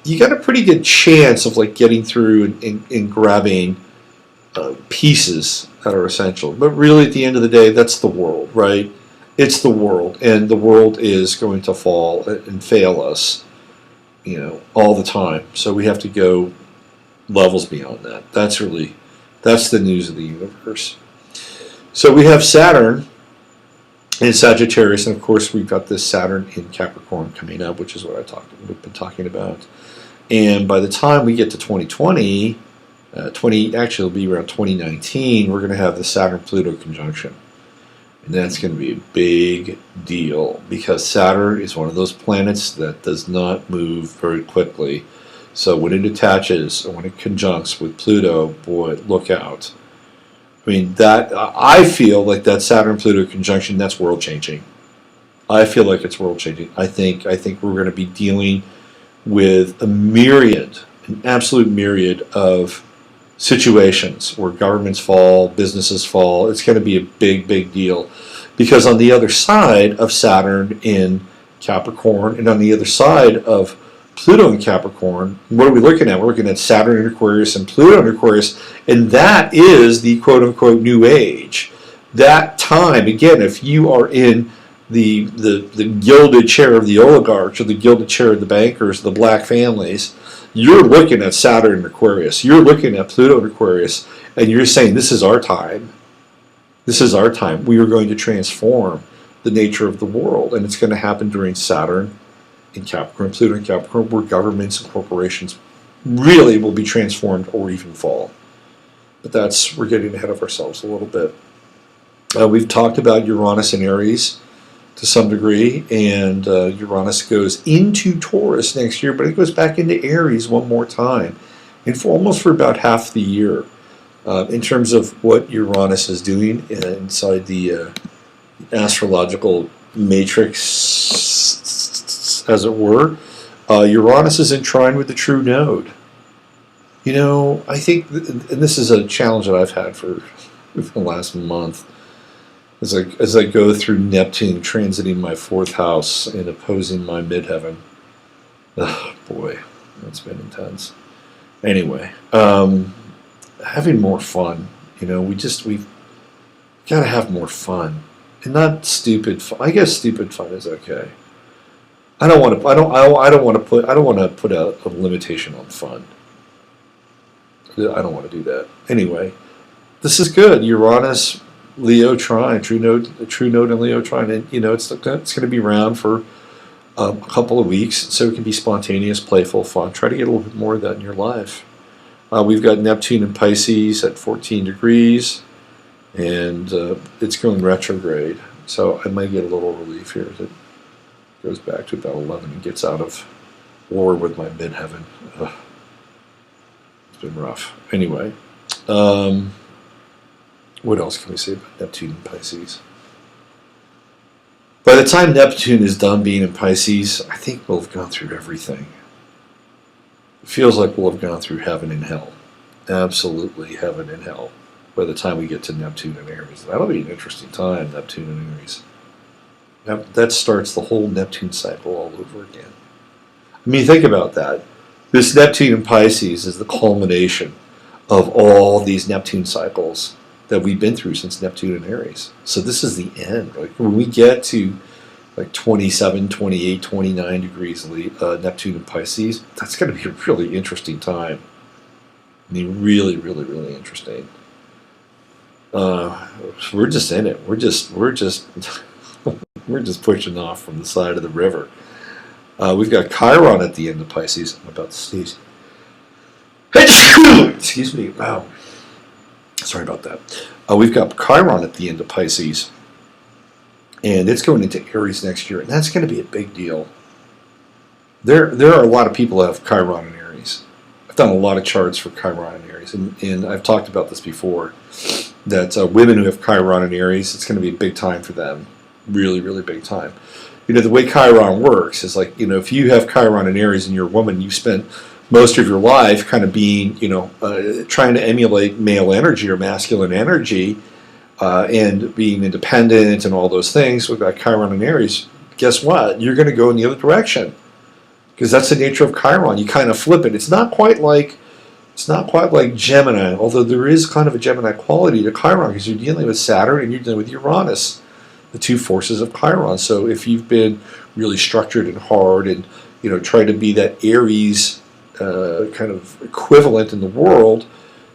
you got a pretty good chance of getting through and grabbing pieces that are essential. But really, at the end of the day, that's the world, right? It's the world, and the world is going to fall and fail us, all the time. So we have to go levels beyond that. That's the news of the universe. So we have Saturn in Sagittarius, and of course we've got this Saturn in Capricorn coming up, which is what we've been talking about. And by the time we get to 2020, actually it'll be around 2019, we're going to have the Saturn-Pluto conjunction. And that's going to be a big deal, because Saturn is one of those planets that does not move very quickly. So when it attaches, or when it conjuncts with Pluto, boy, look out. I mean, I feel like that Saturn-Pluto conjunction, that's world-changing. I feel like it's world-changing. I think we're going to be dealing with an absolute myriad of situations where governments fall, businesses fall. It's going to be a big, big deal. Because on the other side of Saturn in Capricorn and on the other side of Pluto in Capricorn, what are we looking at? We're looking at Saturn in Aquarius and Pluto in Aquarius, and that is the quote-unquote New Age. That time, again, if you are in the gilded chair of the oligarchs or the gilded chair of the bankers, the black families, you're looking at Saturn in Aquarius. You're looking at Pluto in Aquarius, and you're saying, this is our time. This is our time. We are going to transform the nature of the world, and it's going to happen during Saturn in Capricorn, Pluto in Capricorn, where governments and corporations really will be transformed or even fall. But we're getting ahead of ourselves a little bit. We've talked about Uranus and Aries to some degree, and Uranus goes into Taurus next year, but it goes back into Aries one more time, and almost for about half the year. In terms of what Uranus is doing inside the astrological matrix, as it were, Uranus is in trine with the true node. You know, I think, and this is a challenge that I've had for the last month, as I go through Neptune transiting my 4th house and opposing my midheaven. Oh, boy, that's been intense. Anyway, having more fun. You know, we've got to have more fun, and not stupid fun. I guess stupid fun is okay. I don't want to put a limitation on fun. I don't want to do that. Anyway, this is good. Uranus, Leo trine, true node and Leo trine, and you know it's going to be around for a couple of weeks, so it can be spontaneous, playful, fun. Try to get a little bit more of that in your life. We've got Neptune in Pisces at 14 degrees, and it's going retrograde, so I might get a little relief here as it goes back to about 11 and gets out of war with my midheaven. It's been rough. Anyway, what else can we say about Neptune and Pisces? By the time Neptune is done being in Pisces, I think we'll have gone through everything. It feels like we'll have gone through heaven and hell. Absolutely heaven and hell by the time we get to Neptune and Aries. That'll be an interesting time, Neptune and Aries. That starts the whole Neptune cycle all over again. I mean, think about that. This Neptune in Pisces is the culmination of all these Neptune cycles that we've been through since Neptune and Aries. So this is the end. Like when we get to like 27, 28, 29 degrees Neptune and Pisces, that's going to be a really interesting time. I mean, really, really, really interesting. We're just in it. We're just we're just pushing off from the side of the river. We've got Chiron at the end of Pisces. I'm about to sneeze. Excuse me. Wow. Sorry about that. We've got Chiron at the end of Pisces, and it's going into Aries next year, and that's going to be a big deal. There are a lot of people that have Chiron and Aries. I've done a lot of charts for Chiron and Aries, and I've talked about this before, that women who have Chiron and Aries, it's going to be a big time for them. Really, really big time. You know, the way Chiron works is like, you know, if you have Chiron and Aries and you're a woman, you spent most of your life kind of being, you know, trying to emulate male energy or masculine energy and being independent and all those things. We've got Chiron and Aries. Guess what? You're going to go in the other direction because that's the nature of Chiron. You kind of flip it. It's not quite like Gemini, although there is kind of a Gemini quality to Chiron because you're dealing with Saturn and you're dealing with Uranus, the two forces of Chiron. So if you've been really structured and hard and, you know, try to be that Aries kind of equivalent in the world,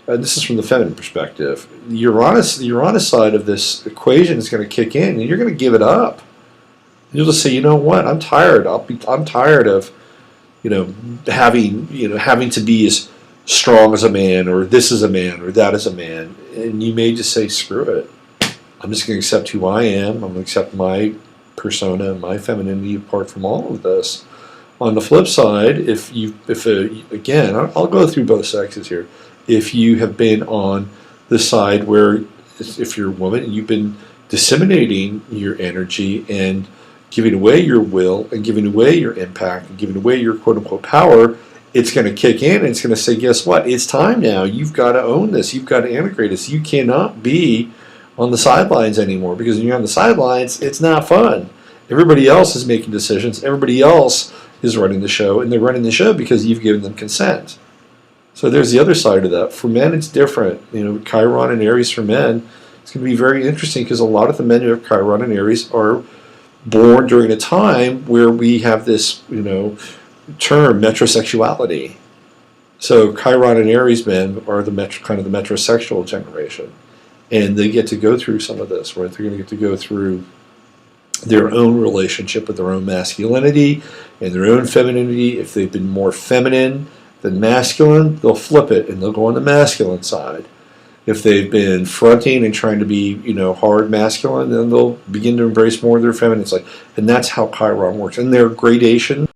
this is from the feminine perspective, the Uranus side of this equation is going to kick in and you're going to give it up. You'll just say, you know what, I'm tired. I'm tired of, you know, having to be as strong as a man, or this is a man, or that is a man. And you may just say, screw it. I'm just going to accept who I am. I'm going to accept my persona, my femininity apart from all of this. On the flip side, again, I'll go through both sexes here. If you have been on the side where, if you're a woman and you've been disseminating your energy and giving away your will and giving away your impact and giving away your quote-unquote power, it's going to kick in and it's going to say, guess what? It's time now. You've got to own this. You've got to integrate this. You cannot be on the sidelines anymore, because when you're on the sidelines, it's not fun. Everybody else is making decisions. Everybody else is running the show, and they're running the show because you've given them consent. So there's the other side of that. For men, it's different. You know, Chiron and Aries for men, it's going to be very interesting because a lot of the men who have Chiron and Aries are born during a time where we have this, you know, term metrosexuality. So Chiron and Aries men are the kind of the metrosexual generation, and they get to go through some of this, right? They're going to get to go through their own relationship with their own masculinity and their own femininity. If they've been more feminine than masculine, they'll flip it and they'll go on the masculine side. If they've been fronting and trying to be, you know, hard masculine, then they'll begin to embrace more of their feminine side. And that's how Chiron works. And there are gradation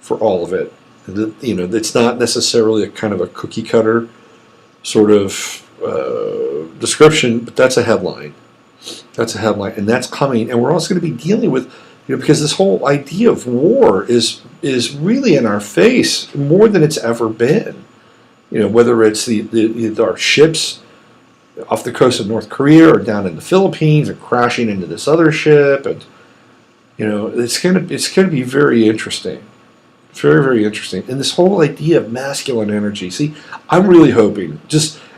for all of it. You know, it's not necessarily a kind of a cookie cutter sort of description, but that's a headline. That's a headline, and that's coming. And we're also going to be dealing with, you know, because this whole idea of war is really in our face more than it's ever been. You know, whether it's our ships off the coast of North Korea or down in the Philippines or crashing into this other ship, and you know, it's going to be very interesting. Very, very interesting. And this whole idea of masculine energy. See, I'm really hoping,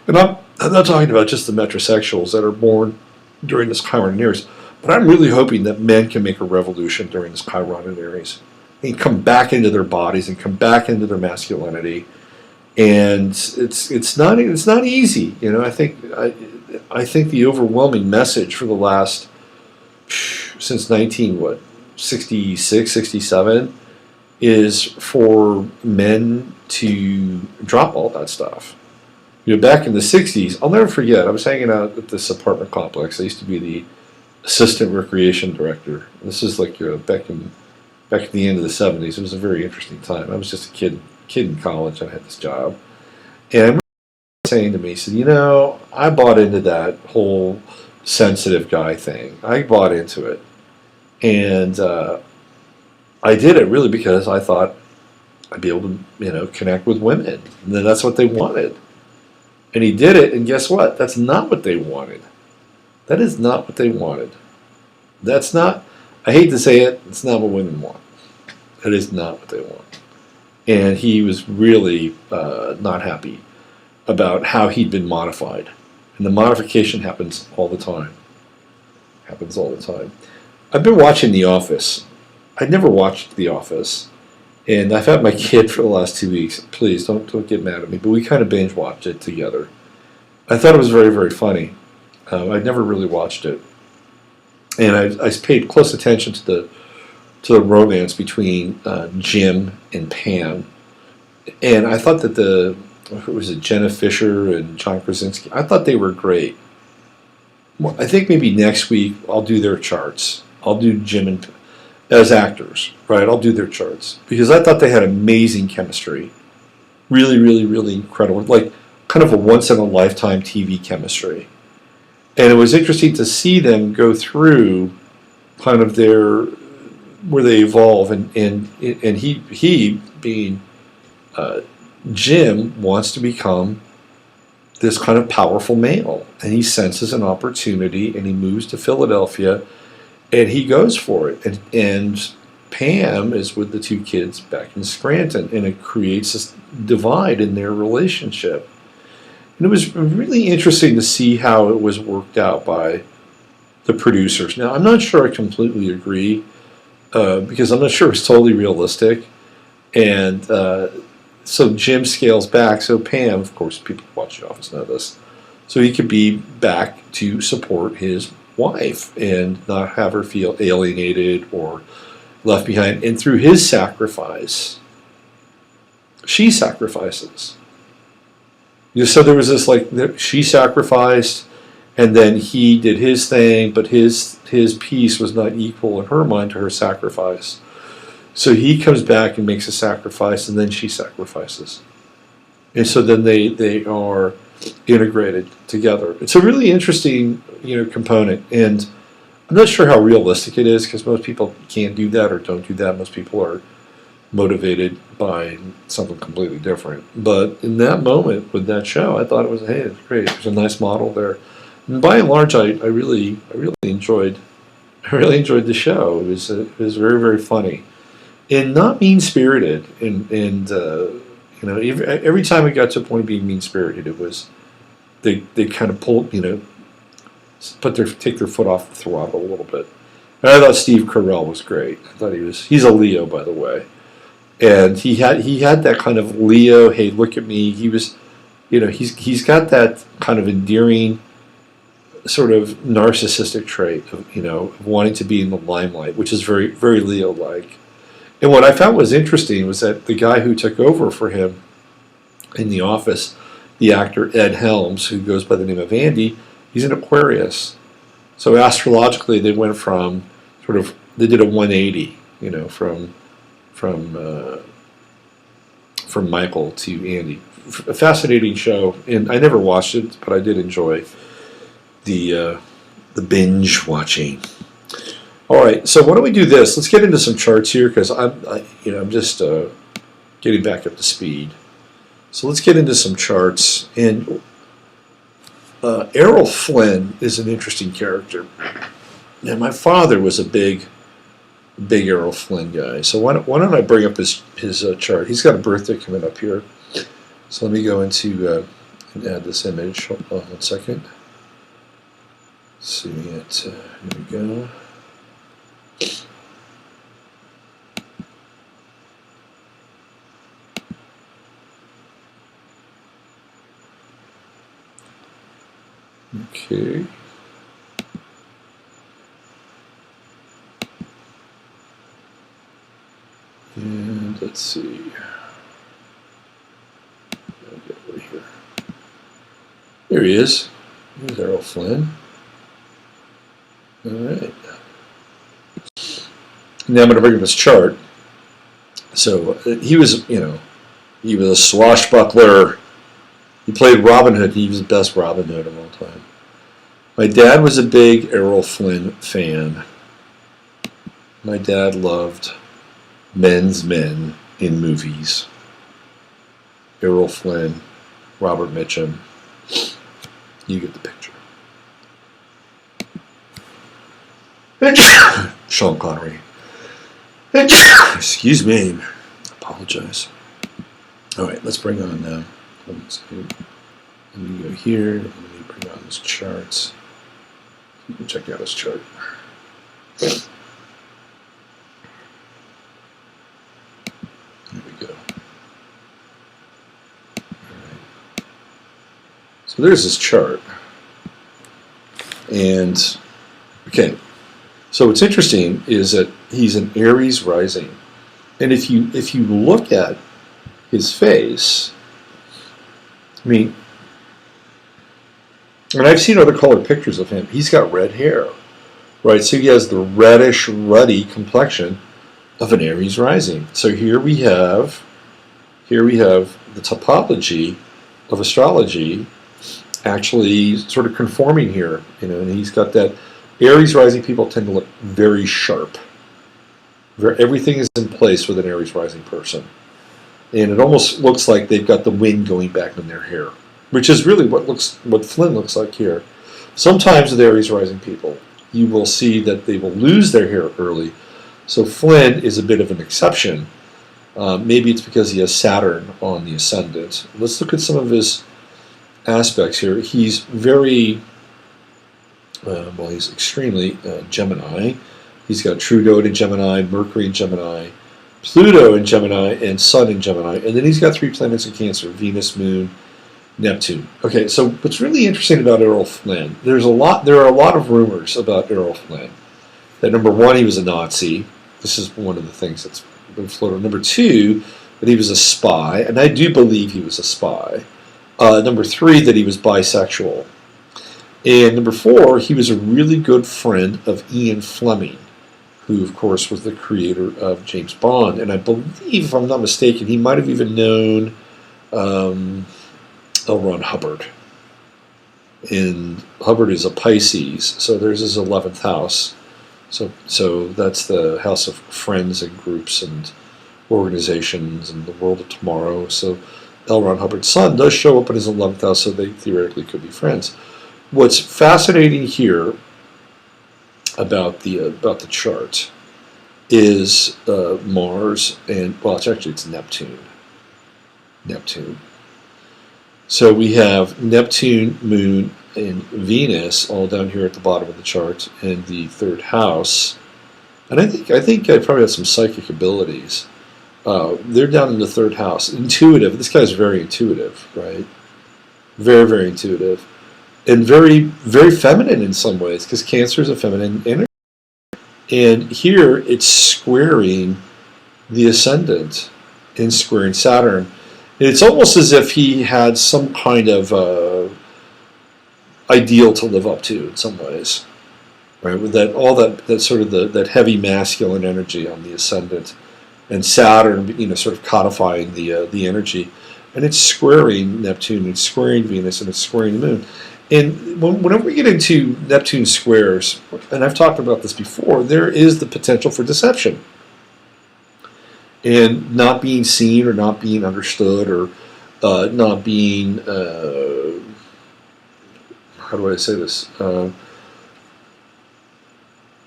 and I'm not talking about just the metrosexuals that are born during this Chiron and Aries, but I'm really hoping that men can make a revolution during this Chiron and Aries and come back into their bodies and come back into their masculinity. And it's not easy. You know, I think the overwhelming message for the last since 66, 67 is for men to drop all that stuff. You know, back in the 60s, I'll never forget, I was hanging out at this apartment complex. I used to be the assistant recreation director. This is like back at the end of the 70s. It was a very interesting time. I was just a kid in college, and I had this job. And I remember saying to me, he said, you know, I bought into that whole sensitive guy thing. I bought into it. And I did it really because I thought I'd be able to, you know, connect with women. And then that's what they wanted. And he did it, and guess what? That's not what they wanted. That is not what they wanted. That's not, I hate to say it, it's not what women want. That is not what they want. And he was really not happy about how he'd been modified. And the modification happens all the time. Happens all the time. I've been watching The Office. I'd never watched The Office, and I've had my kid for the last 2 weeks. Please don't get mad at me, but we kind of binge watched it together. I thought it was very, very funny. I'd never really watched it, and I paid close attention to the romance between Jim and Pam, and I thought that who was it, Jenna Fisher and John Krasinski? I thought they were great. Well, I think maybe next week I'll do their charts. I'll do Jim and as actors, right? I'll do their charts because I thought they had amazing chemistry, really, really, really incredible, like kind of a once-in-a-lifetime TV chemistry. And it was interesting to see them go through kind of where they evolve, and he being Jim wants to become this kind of powerful male, and he senses an opportunity, and he moves to Philadelphia. And he goes for it, and Pam is with the two kids back in Scranton, and it creates this divide in their relationship. And it was really interesting to see how it was worked out by the producers. Now, I'm not sure I completely agree, because I'm not sure it's totally realistic. And so Jim scales back, so Pam, of course, people who watch The Office know this, so he could be back to support his wife and not have her feel alienated or left behind. And through his sacrifice, she sacrifices. So there was this, like, she sacrificed, and then he did his thing, but his piece was not equal in her mind to her sacrifice. So he comes back and makes a sacrifice, and then she sacrifices. And so then they are integrated together. It's a really interesting, you know, component, and I'm not sure how realistic it is because most people can't do that or don't do that. Most people are motivated by something completely different. But in that moment with that show, I thought it was, hey, it's great. There's a nice model there. And by and large, I really enjoyed the show. It was very, very funny and not mean spirited. And you know, every time it got to a point of being mean spirited, it was they kind of pull, you know, take their foot off the throttle a little bit. And I thought Steve Carell was great. I thought he's a Leo, by the way, and he had that kind of Leo. Hey, look at me. He was, you know, he's got that kind of endearing, sort of narcissistic trait of, you know, wanting to be in the limelight, which is very, very Leo-like. And what I found was interesting was that the guy who took over for him in the office, the actor Ed Helms, who goes by the name of Andy, he's an Aquarius. So astrologically, they went from they did a 180, you know, from Michael to Andy. A fascinating show, and I never watched it, but I did enjoy the binge watching. All right, so why don't we do this? Let's get into some charts here because I'm just getting back up to speed. So let's get into some charts. And Errol Flynn is an interesting character. Now, my father was a big Errol Flynn guy. So why don't I bring up his chart? He's got a birthday coming up here. So let me go into and add this image. Hold on 1 second. See it. Here we go. Okay. And let's see. I'll get over here. There he is. There's Errol Flynn. All right. Now I'm going to bring up his chart. So he was, you know, he was a swashbuckler. He played Robin Hood. He was the best Robin Hood of all time. My dad was a big Errol Flynn fan. My dad loved men's men in movies. Errol Flynn, Robert Mitchum. You get the picture. Sean Connery. Excuse me. Apologize. All right, let's bring on now. Let me go here. Let me bring on his charts. You can check out his chart. There we go. All right. So there's his chart. And, okay. So what's interesting is that he's an Aries rising. And if you look at his face, I mean, and I've seen other colored pictures of him. He's got red hair, right? So he has the reddish, ruddy complexion of an Aries rising. So here we have the topology of astrology actually sort of conforming here, you know. And he's got that. Aries rising people tend to look very sharp. Everything is in place with an Aries rising person. And it almost looks like they've got the wind going back in their hair, which is really what Flynn looks like here. Sometimes with Aries rising people, you will see that they will lose their hair early. So Flynn is a bit of an exception. Maybe it's because he has Saturn on the ascendant. Let's look at some of his aspects here. He's very... well, he's extremely Gemini. He's got Trudeau in Gemini, Mercury in Gemini, Pluto in Gemini, and Sun in Gemini. And then he's got 3 planets in Cancer: Venus, Moon, Neptune. Okay, so what's really interesting about Errol Flynn, there are a lot of rumors about Errol Flynn. That number 1, he was a Nazi. This is one of the things that's been floated. Number 2, that he was a spy, and I do believe he was a spy. Number 3, that he was bisexual. And number 4, he was a really good friend of Ian Fleming, who, of course, was the creator of James Bond. And I believe, if I'm not mistaken, he might have even known L. Ron Hubbard. And Hubbard is a Pisces, so there's his 11th house. So that's the house of friends and groups and organizations and the world of tomorrow. So L. Ron Hubbard's son does show up in his 11th house, so they theoretically could be friends. what's fascinating here about the chart is Mars and, well, it's Neptune. So we have Neptune, Moon, and Venus all down here at the bottom of the chart in the third house. And I think I probably have some psychic abilities. They're down in the third house. Intuitive. This guy's very intuitive, right? Very, very intuitive. And very, very feminine in some ways, because Cancer is a feminine energy. And here it's squaring the ascendant and squaring Saturn. It's almost as if he had some kind of ideal to live up to in some ways, right? With that sort of that heavy masculine energy on the ascendant, and Saturn, sort of codifying the energy, and it's squaring Neptune, it's squaring Venus, and it's squaring the Moon. And whenever we get into Neptune squares, and I've talked about this before, there is the potential for deception. And not being seen or not being understood or not being, how do I say this,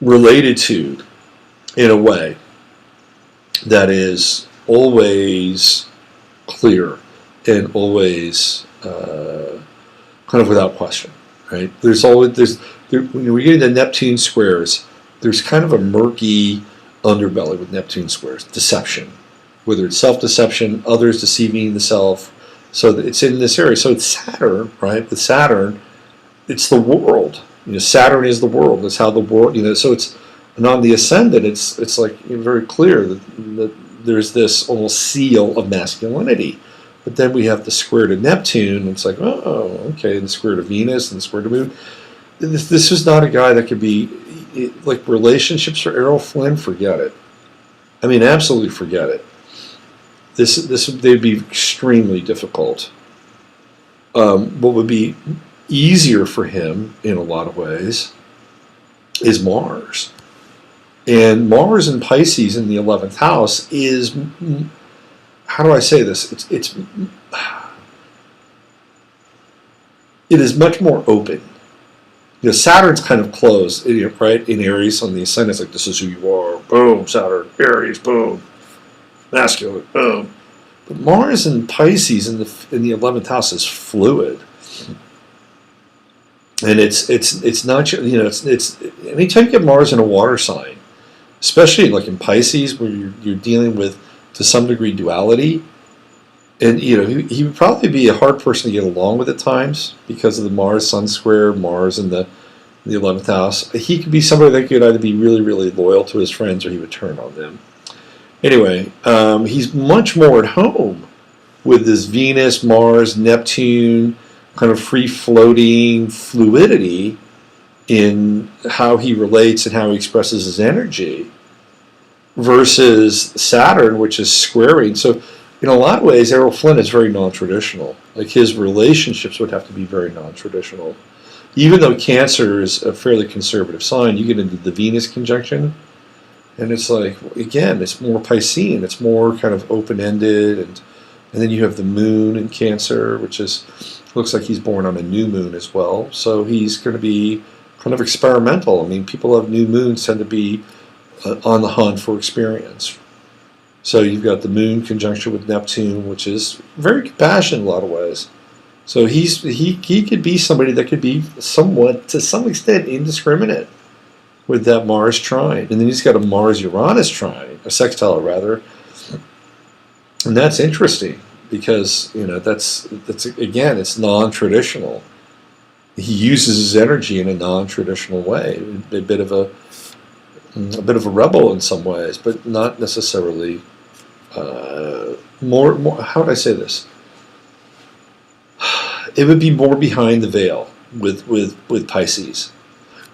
related to in a way that is always clear and always kind of without question, right? When we get into Neptune squares, there's kind of a murky underbelly with Neptune squares, deception, whether it's self-deception, others deceiving the self. So it's in this area. So it's Saturn, right? With Saturn, it's the world. Saturn is the world. That's how the world. So it's, and on the ascendant, it's like very clear that there's this almost seal of masculinity. But then we have the square to Neptune, and it's like, oh, okay, the square to Venus and the square to Moon. This is not a guy that could be, like, relationships for Errol Flynn, forget it. I mean, absolutely forget it. They'd be extremely difficult. What would be easier for him in a lot of ways is Mars. And Mars in Pisces in the 11th house is, how do I say this? It is much more open. Saturn's kind of closed, right? In Aries on the ascendant, it's like, this is who you are. Boom, Saturn, Aries, boom, masculine, boom. But Mars in Pisces in the 11th house is fluid, and it's not, it's anytime you get Mars in a water sign, especially like in Pisces where you're dealing with to some degree duality. And he would probably be a hard person to get along with at times because of the Mars Sun square, Mars in the 11th house. He could be somebody that could either be really, really loyal to his friends or he would turn on them. Anyway, he's much more at home with this Venus, Mars, Neptune kind of free-floating fluidity in how he relates and how he expresses his energy versus Saturn, which is squaring. So in a lot of ways, Errol Flynn is very non-traditional. Like, his relationships would have to be very non-traditional. Even though Cancer is a fairly conservative sign, you get into the Venus conjunction, and it's like, again, it's more Piscean. It's more kind of open-ended, and then you have the Moon in Cancer, which looks like he's born on a new moon as well. So he's going to be kind of experimental. I mean, people of new moons tend to be on the hunt for experience. So you've got the Moon conjunction with Neptune, which is very compassionate in a lot of ways. So he could be somebody that could be somewhat, to some extent, indiscriminate with that Mars trine. And then he's got a Mars-Uranus trine, a sextile rather. And that's interesting because, that's again, it's non-traditional. He uses his energy in a non-traditional way, a bit of a rebel in some ways, but not necessarily more. How would I say this? It would be more behind the veil with Pisces.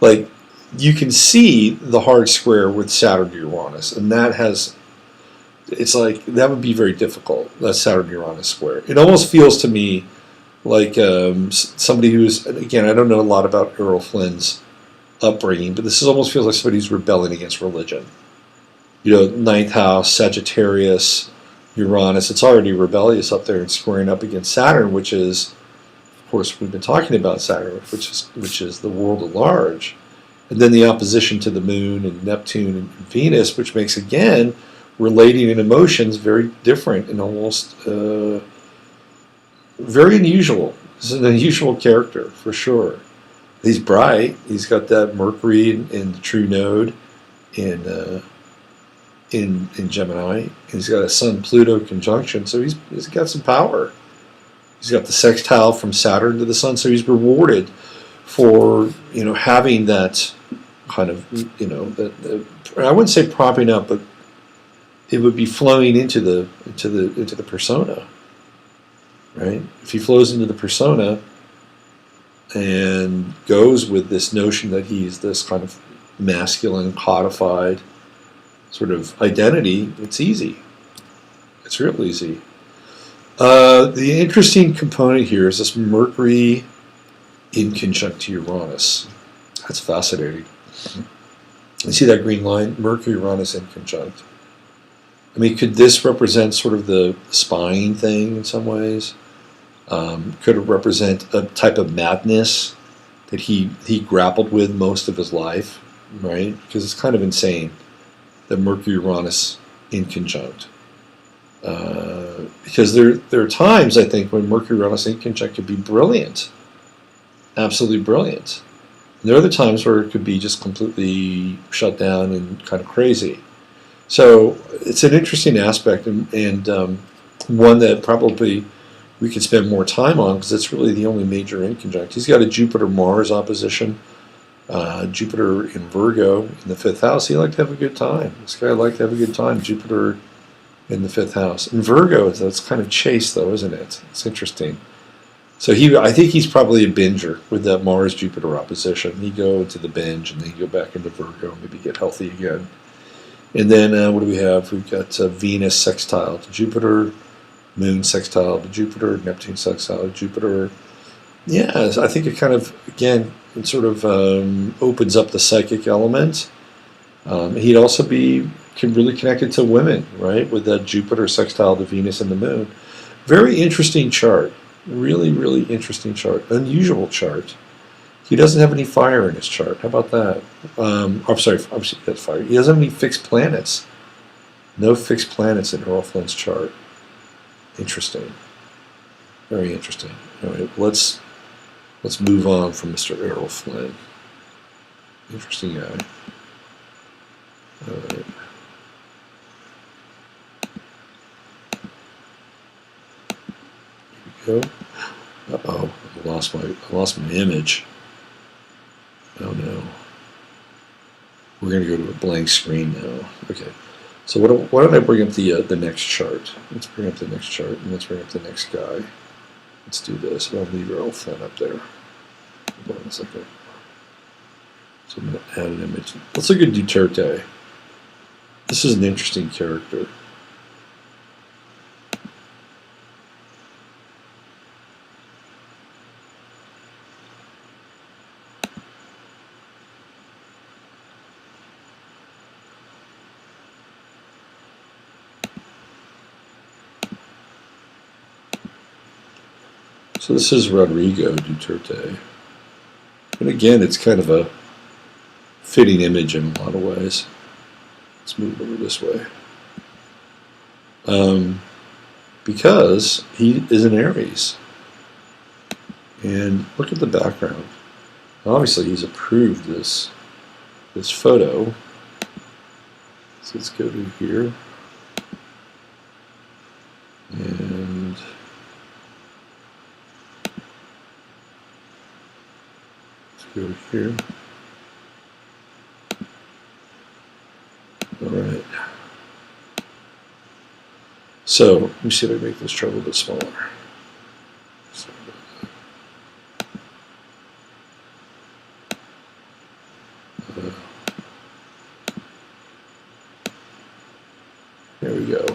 Like, you can see the hard square with Saturn Uranus, and it's like that would be very difficult. That Saturn Uranus square. It almost feels to me like somebody who's, again, I don't know a lot about Errol Flynn's upbringing, but this almost feels like somebody who's rebelling against religion. Ninth house, Sagittarius, Uranus, it's already rebellious up there and squaring up against Saturn, which is of course, we've been talking about Saturn, which is the world at large, and then the opposition to the Moon and Neptune and Venus, which makes again relating and emotions very different and almost very unusual. This is an unusual character for sure. He's bright. He's got that Mercury in the true node in Gemini. He's got a Sun Pluto conjunction, so he's got some power. He's got the sextile from Saturn to the Sun, so he's rewarded for having that kind of I wouldn't say propping up, but it would be flowing into the persona, right? If he flows into the persona and goes with this notion that he's this kind of masculine, codified sort of identity, it's easy. It's real easy. The interesting component here is this Mercury in conjunct Uranus. That's fascinating. You see that green line? Mercury, Uranus in conjunct. I mean, could this represent sort of the spying thing in some ways? Could it represent a type of madness that he grappled with most of his life, right? Because it's kind of insane that Mercury, Uranus in conjunct. Because there are times, I think, when Mercury, Uranus in conjunct could be brilliant, absolutely brilliant. And there are other times where it could be just completely shut down and kind of crazy. So it's an interesting aspect, and one that probably we could spend more time on because it's really the only major in conjunct. He's got a Jupiter-Mars opposition, Jupiter in Virgo in the 5th house. He liked to have a good time. This guy liked to have a good time. Jupiter in the 5th house. In Virgo, that's kind of chaste, though, isn't it? It's interesting. So I think he's probably a binger with that Mars-Jupiter opposition. He'd go into the binge and then he'd go back into Virgo, maybe get healthy again. And then what do we have? We've got Venus sextile to Jupiter, Moon sextile to Jupiter, Neptune sextile to Jupiter. Yeah, I think it kind of, again, it sort of opens up the psychic element. He'd also be really connected to women, right, with that Jupiter sextile to Venus and the Moon. Very interesting chart. Really, really interesting chart. Unusual chart. He doesn't have any fire in his chart. How about that? I'm sorry, obviously he has fire. He doesn't have any fixed planets. No fixed planets in Errol Flynn's chart. Interesting. Very interesting. All right, let's move on from Mr. Errol Flynn. Interesting guy. All right. Here we go. Uh-oh, I lost my image. Oh no. We're going to go to a blank screen now. Okay. So why don't I bring up the next chart? Let's bring up the next chart and let's bring up the next guy. Let's do this. I'll leave Errol Flynn up there. Hold on a second. So I'm going to add an image. Let's look at Duterte. This is an interesting character. So this is Rodrigo Duterte. And again, it's kind of a fitting image in a lot of ways. Let's move over this way. Because he is an Aries. And look at the background. Obviously, he's approved this photo. So let's go to here. And go here. All right. So let me see if I make this chart a little bit smaller. There we go.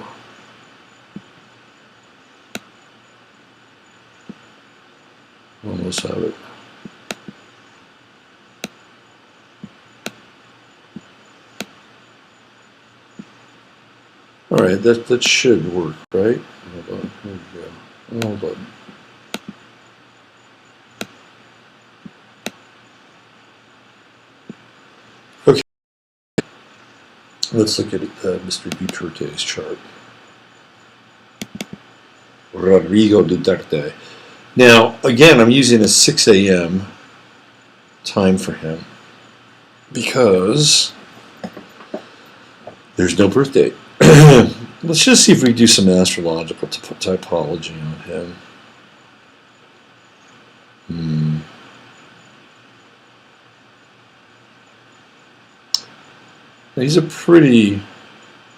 Almost have it. All right, that should work, right? Hold on, here we go. Hold on. Let's look at Mr. Duterte's chart. Rodrigo Duterte. Now, again, I'm using a 6 a.m. time for him because there's no birth date. Let's just see if we do some astrological typology on him. He's a pretty,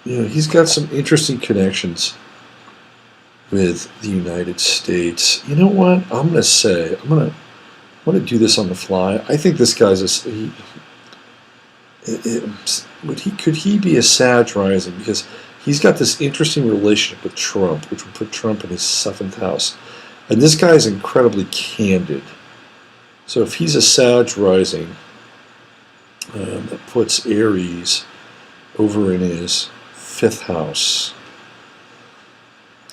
he's got some interesting connections with the United States. You know what? I'm going to say, I'm going to do this on the fly. I think this guy's could he be a Sag rising? Because he's got this interesting relationship with Trump, which would put Trump in his 7th house. And this guy is incredibly candid. So if he's a Sag rising, that puts Aries over in his 5th house.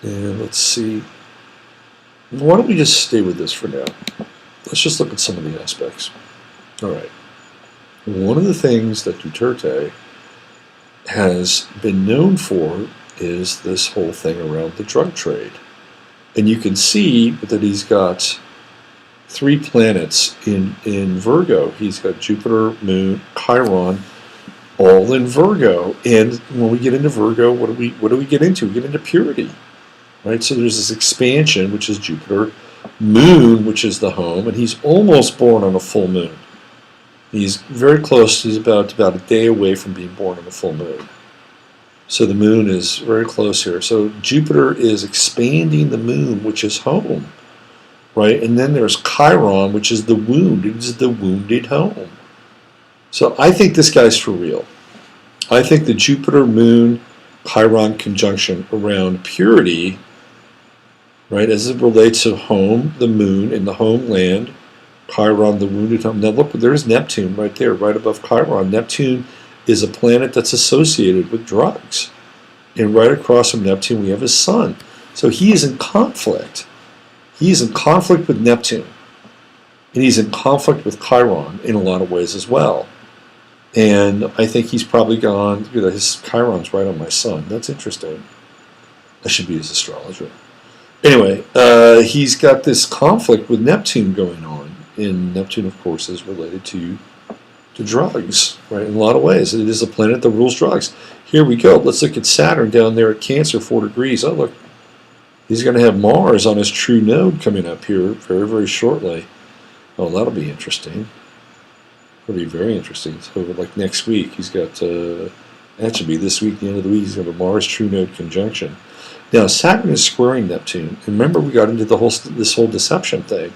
And let's see. Why don't we just stay with this for now? Let's just look at some of the aspects. All right. One of the things that Duterte has been known for is this whole thing around the drug trade. And you can see that he's got 3 planets in Virgo. He's got Jupiter, Moon, Chiron, all in Virgo. And when we get into Virgo, what do we get into? We get into purity, right? So there's this expansion, which is Jupiter, Moon, which is the home, and he's almost born on a full moon. He's very close. He's about a day away from being born on a full moon. So the moon is very close here. So Jupiter is expanding the moon, which is home. Right, and then there's Chiron, which is the wound. It's the wounded home. So I think this guy's for real. I think the Jupiter-Moon-Chiron conjunction around purity, right, as it relates to home, the moon, and the homeland, Chiron, the wounded home. Now look, there's Neptune right there, right above Chiron. Neptune is a planet that's associated with drugs. And right across from Neptune, we have his sun. So he is in conflict. He's in conflict with Neptune, and he's in conflict with Chiron in a lot of ways as well. And I think he's probably gone, his Chiron's right on my sun. That's interesting. I should be his astrologer. Anyway, he's got this conflict with Neptune going on. And Neptune, of course, is related to drugs, right, in a lot of ways. It is a planet that rules drugs. Here we go. Let's look at Saturn down there at Cancer, 4 degrees. Oh, look. He's going to have Mars on his true node coming up here very, very shortly. Oh, that'll be interesting. That'll be very interesting. So, like next week, he's got, that should be this week, the end of the week, he's got a Mars true node conjunction. Now, Saturn is squaring Neptune. And remember, we got into this whole deception thing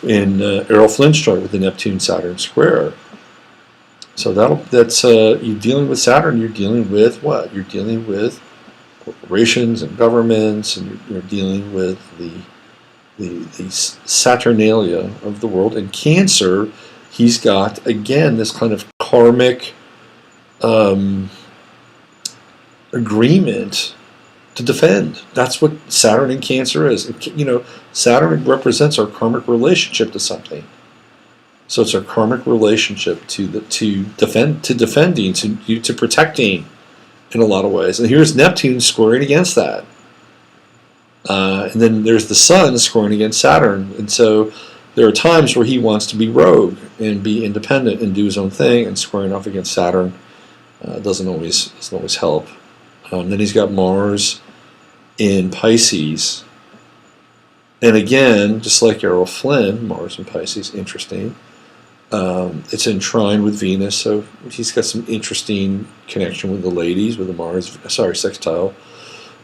in Errol Flynn's chart with the Neptune-Saturn square. So that's you're dealing with Saturn, you're dealing with what? You're dealing with corporations and governments, and you're dealing with the Saturnalia of the world. In Cancer, he's got, again, this kind of karmic agreement to defend. That's what Saturn in Cancer is. Saturn represents our karmic relationship to something. So it's our karmic relationship to defending, to protecting, in a lot of ways. And here's Neptune scoring against that. And then there's the Sun scoring against Saturn. And so there are times where he wants to be rogue and be independent and do his own thing, and squaring off against Saturn doesn't always help. Then he's got Mars in Pisces. And again, just like Errol Flynn, Mars in Pisces, interesting. It's in trine with Venus, so he's got some interesting connection with the ladies, with the Mars, sextile.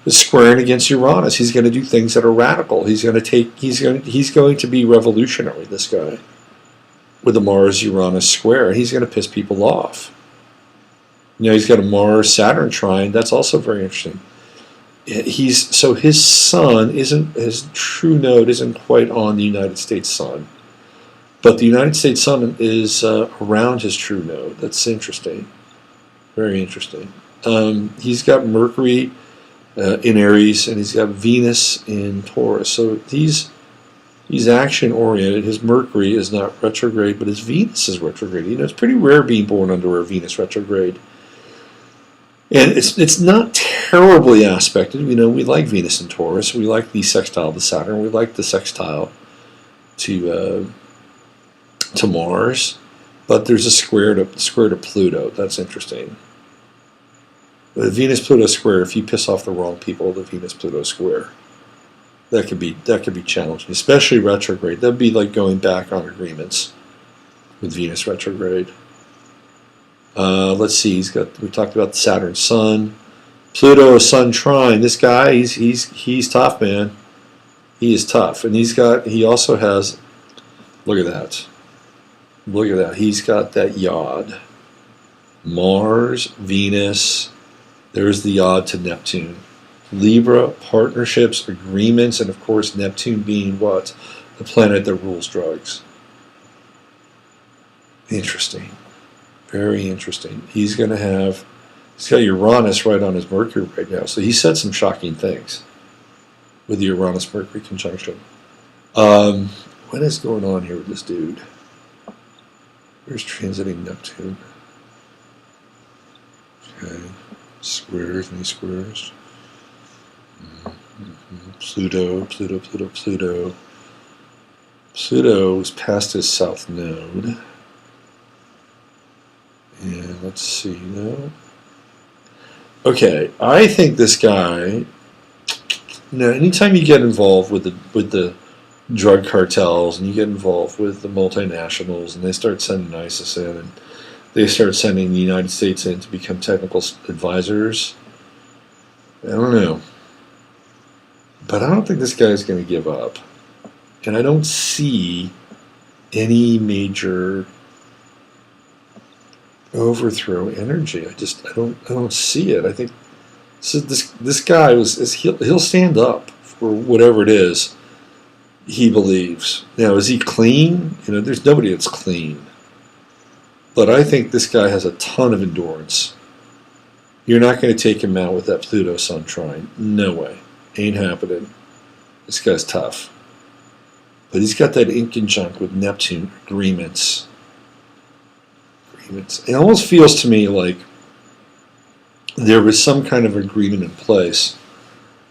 It's squaring against Uranus. He's going to do things that are radical. He's going to be revolutionary, this guy, with the Mars-Uranus square. He's going to piss people off. He's got a Mars-Saturn trine. That's also very interesting. So his sun his true node isn't quite on the United States sun. But the United States sun is around his true node. That's interesting. Very interesting. He's got Mercury in Aries, and he's got Venus in Taurus. So he's action-oriented. His Mercury is not retrograde, but his Venus is retrograde. It's pretty rare being born under a Venus retrograde. And it's not terribly aspected. You know, we like Venus and Taurus. We like the sextile to Saturn. We like the sextile to Mars. But there's a square to Pluto. That's interesting. The Venus-Pluto square. If you piss off the wrong people, the Venus-Pluto square. That could be challenging, especially retrograde. That'd be like going back on agreements with Venus retrograde. Let's see. We talked about the Saturn Sun, Pluto Sun trine. This guy, he's tough, man. He is tough, and he also has. Look at that. Look at that. He's got that yod. Mars, Venus. There's the yod to Neptune. Libra, partnerships, agreements, and of course Neptune being what? The planet that rules drugs. Interesting. Very interesting. He's got Uranus right on his Mercury right now, so he said some shocking things with the Uranus-Mercury conjunction. What is going on here with this dude? Where's transiting Neptune? Okay. Squares, any squares? Pluto. Pluto is past his south node. And let's see now. Okay, I think this guy. Now, anytime you get involved with the drug cartels and you get involved with the multinationals and they start sending ISIS in and they start sending the United States in to become technical advisors, I don't know. But I don't think this guy is going to give up. And I don't see any major overthrow energy. I don't see it. I think this guy he'll stand up for whatever it is he believes. Now, is he clean? You know, there's nobody that's clean. But I think this guy has a ton of endurance. You're not going to take him out with that Pluto Sun trine. No way. Ain't happening. This guy's tough. But he's got that ink conjunct with Neptune agreements. It almost feels to me like there was some kind of agreement in place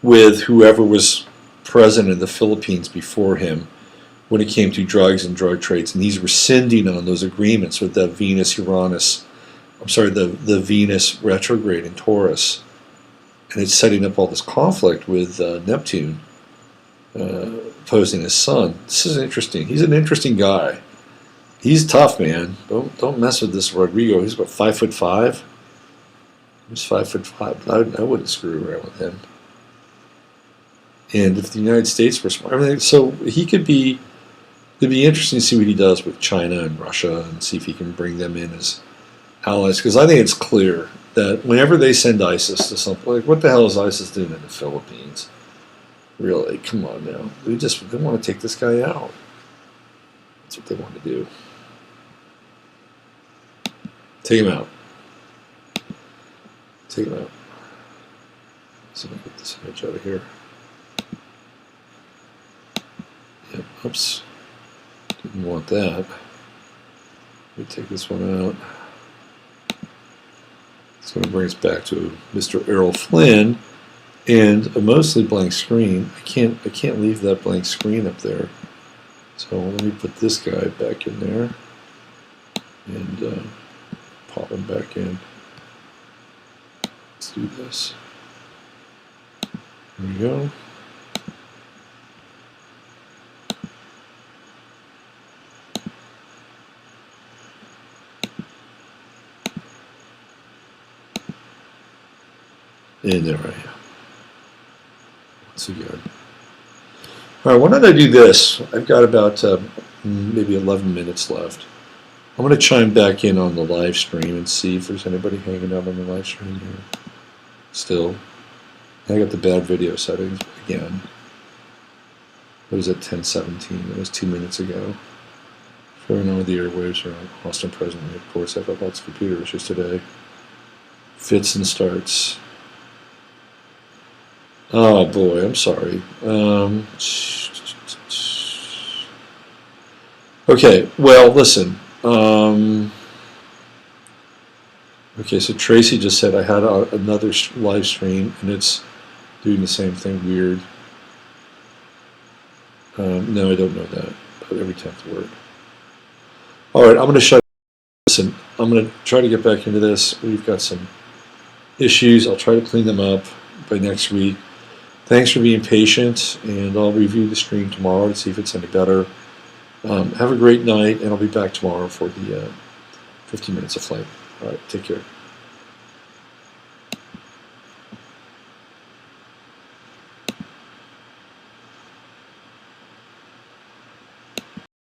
with whoever was president of the Philippines before him when it came to drugs and drug trades, and he's rescinding on those agreements with the the Venus retrograde in Taurus, and it's setting up all this conflict with Neptune opposing his sun. This is interesting. He's an interesting guy. He's tough, man. Don't mess with this Rodrigo. He's about 5'5". He's 5'5". I wouldn't screw around with him. And if the United States were smart, I mean, so he could be. It'd be interesting to see what he does with China and Russia and see if he can bring them in as allies. Because I think it's clear that whenever they send ISIS to something, like what the hell is ISIS doing in the Philippines? Really, come on now. They want to take this guy out. That's what they want to do. Take him out. Take him out. So let me get this image out of here. Yep, oops. Didn't want that. Let me take this one out. It's going to bring us back to Mr. Errol Flynn and a mostly blank screen. I can't leave that blank screen up there. So let me put this guy back in there and pop him back in. Let's do this. There we go. And there I am. Once again. All right, why don't I do this? I've got about maybe 11 minutes left. I'm going to chime back in on the live stream and see if there's anybody hanging out on the live stream here. Still. I got the bad video settings again. It was at 10:17. It was 2 minutes ago. Throwing on the airwaves around Austin presently. Of course, I've had lots of computer issues today. Fits and starts. Oh boy, I'm sorry. Okay, well, listen. Okay, so Tracy just said I had another live stream and it's doing the same thing. Weird. No, I don't know that. But every 10th word. All right, I'm going to shut. Listen, I'm going to try to get back into this. We've got some issues. I'll try to clean them up by next week. Thanks for being patient, and I'll review the stream tomorrow to see if it's any better. Have a great night, and I'll be back tomorrow for the 15 minutes of flame. All right, take care.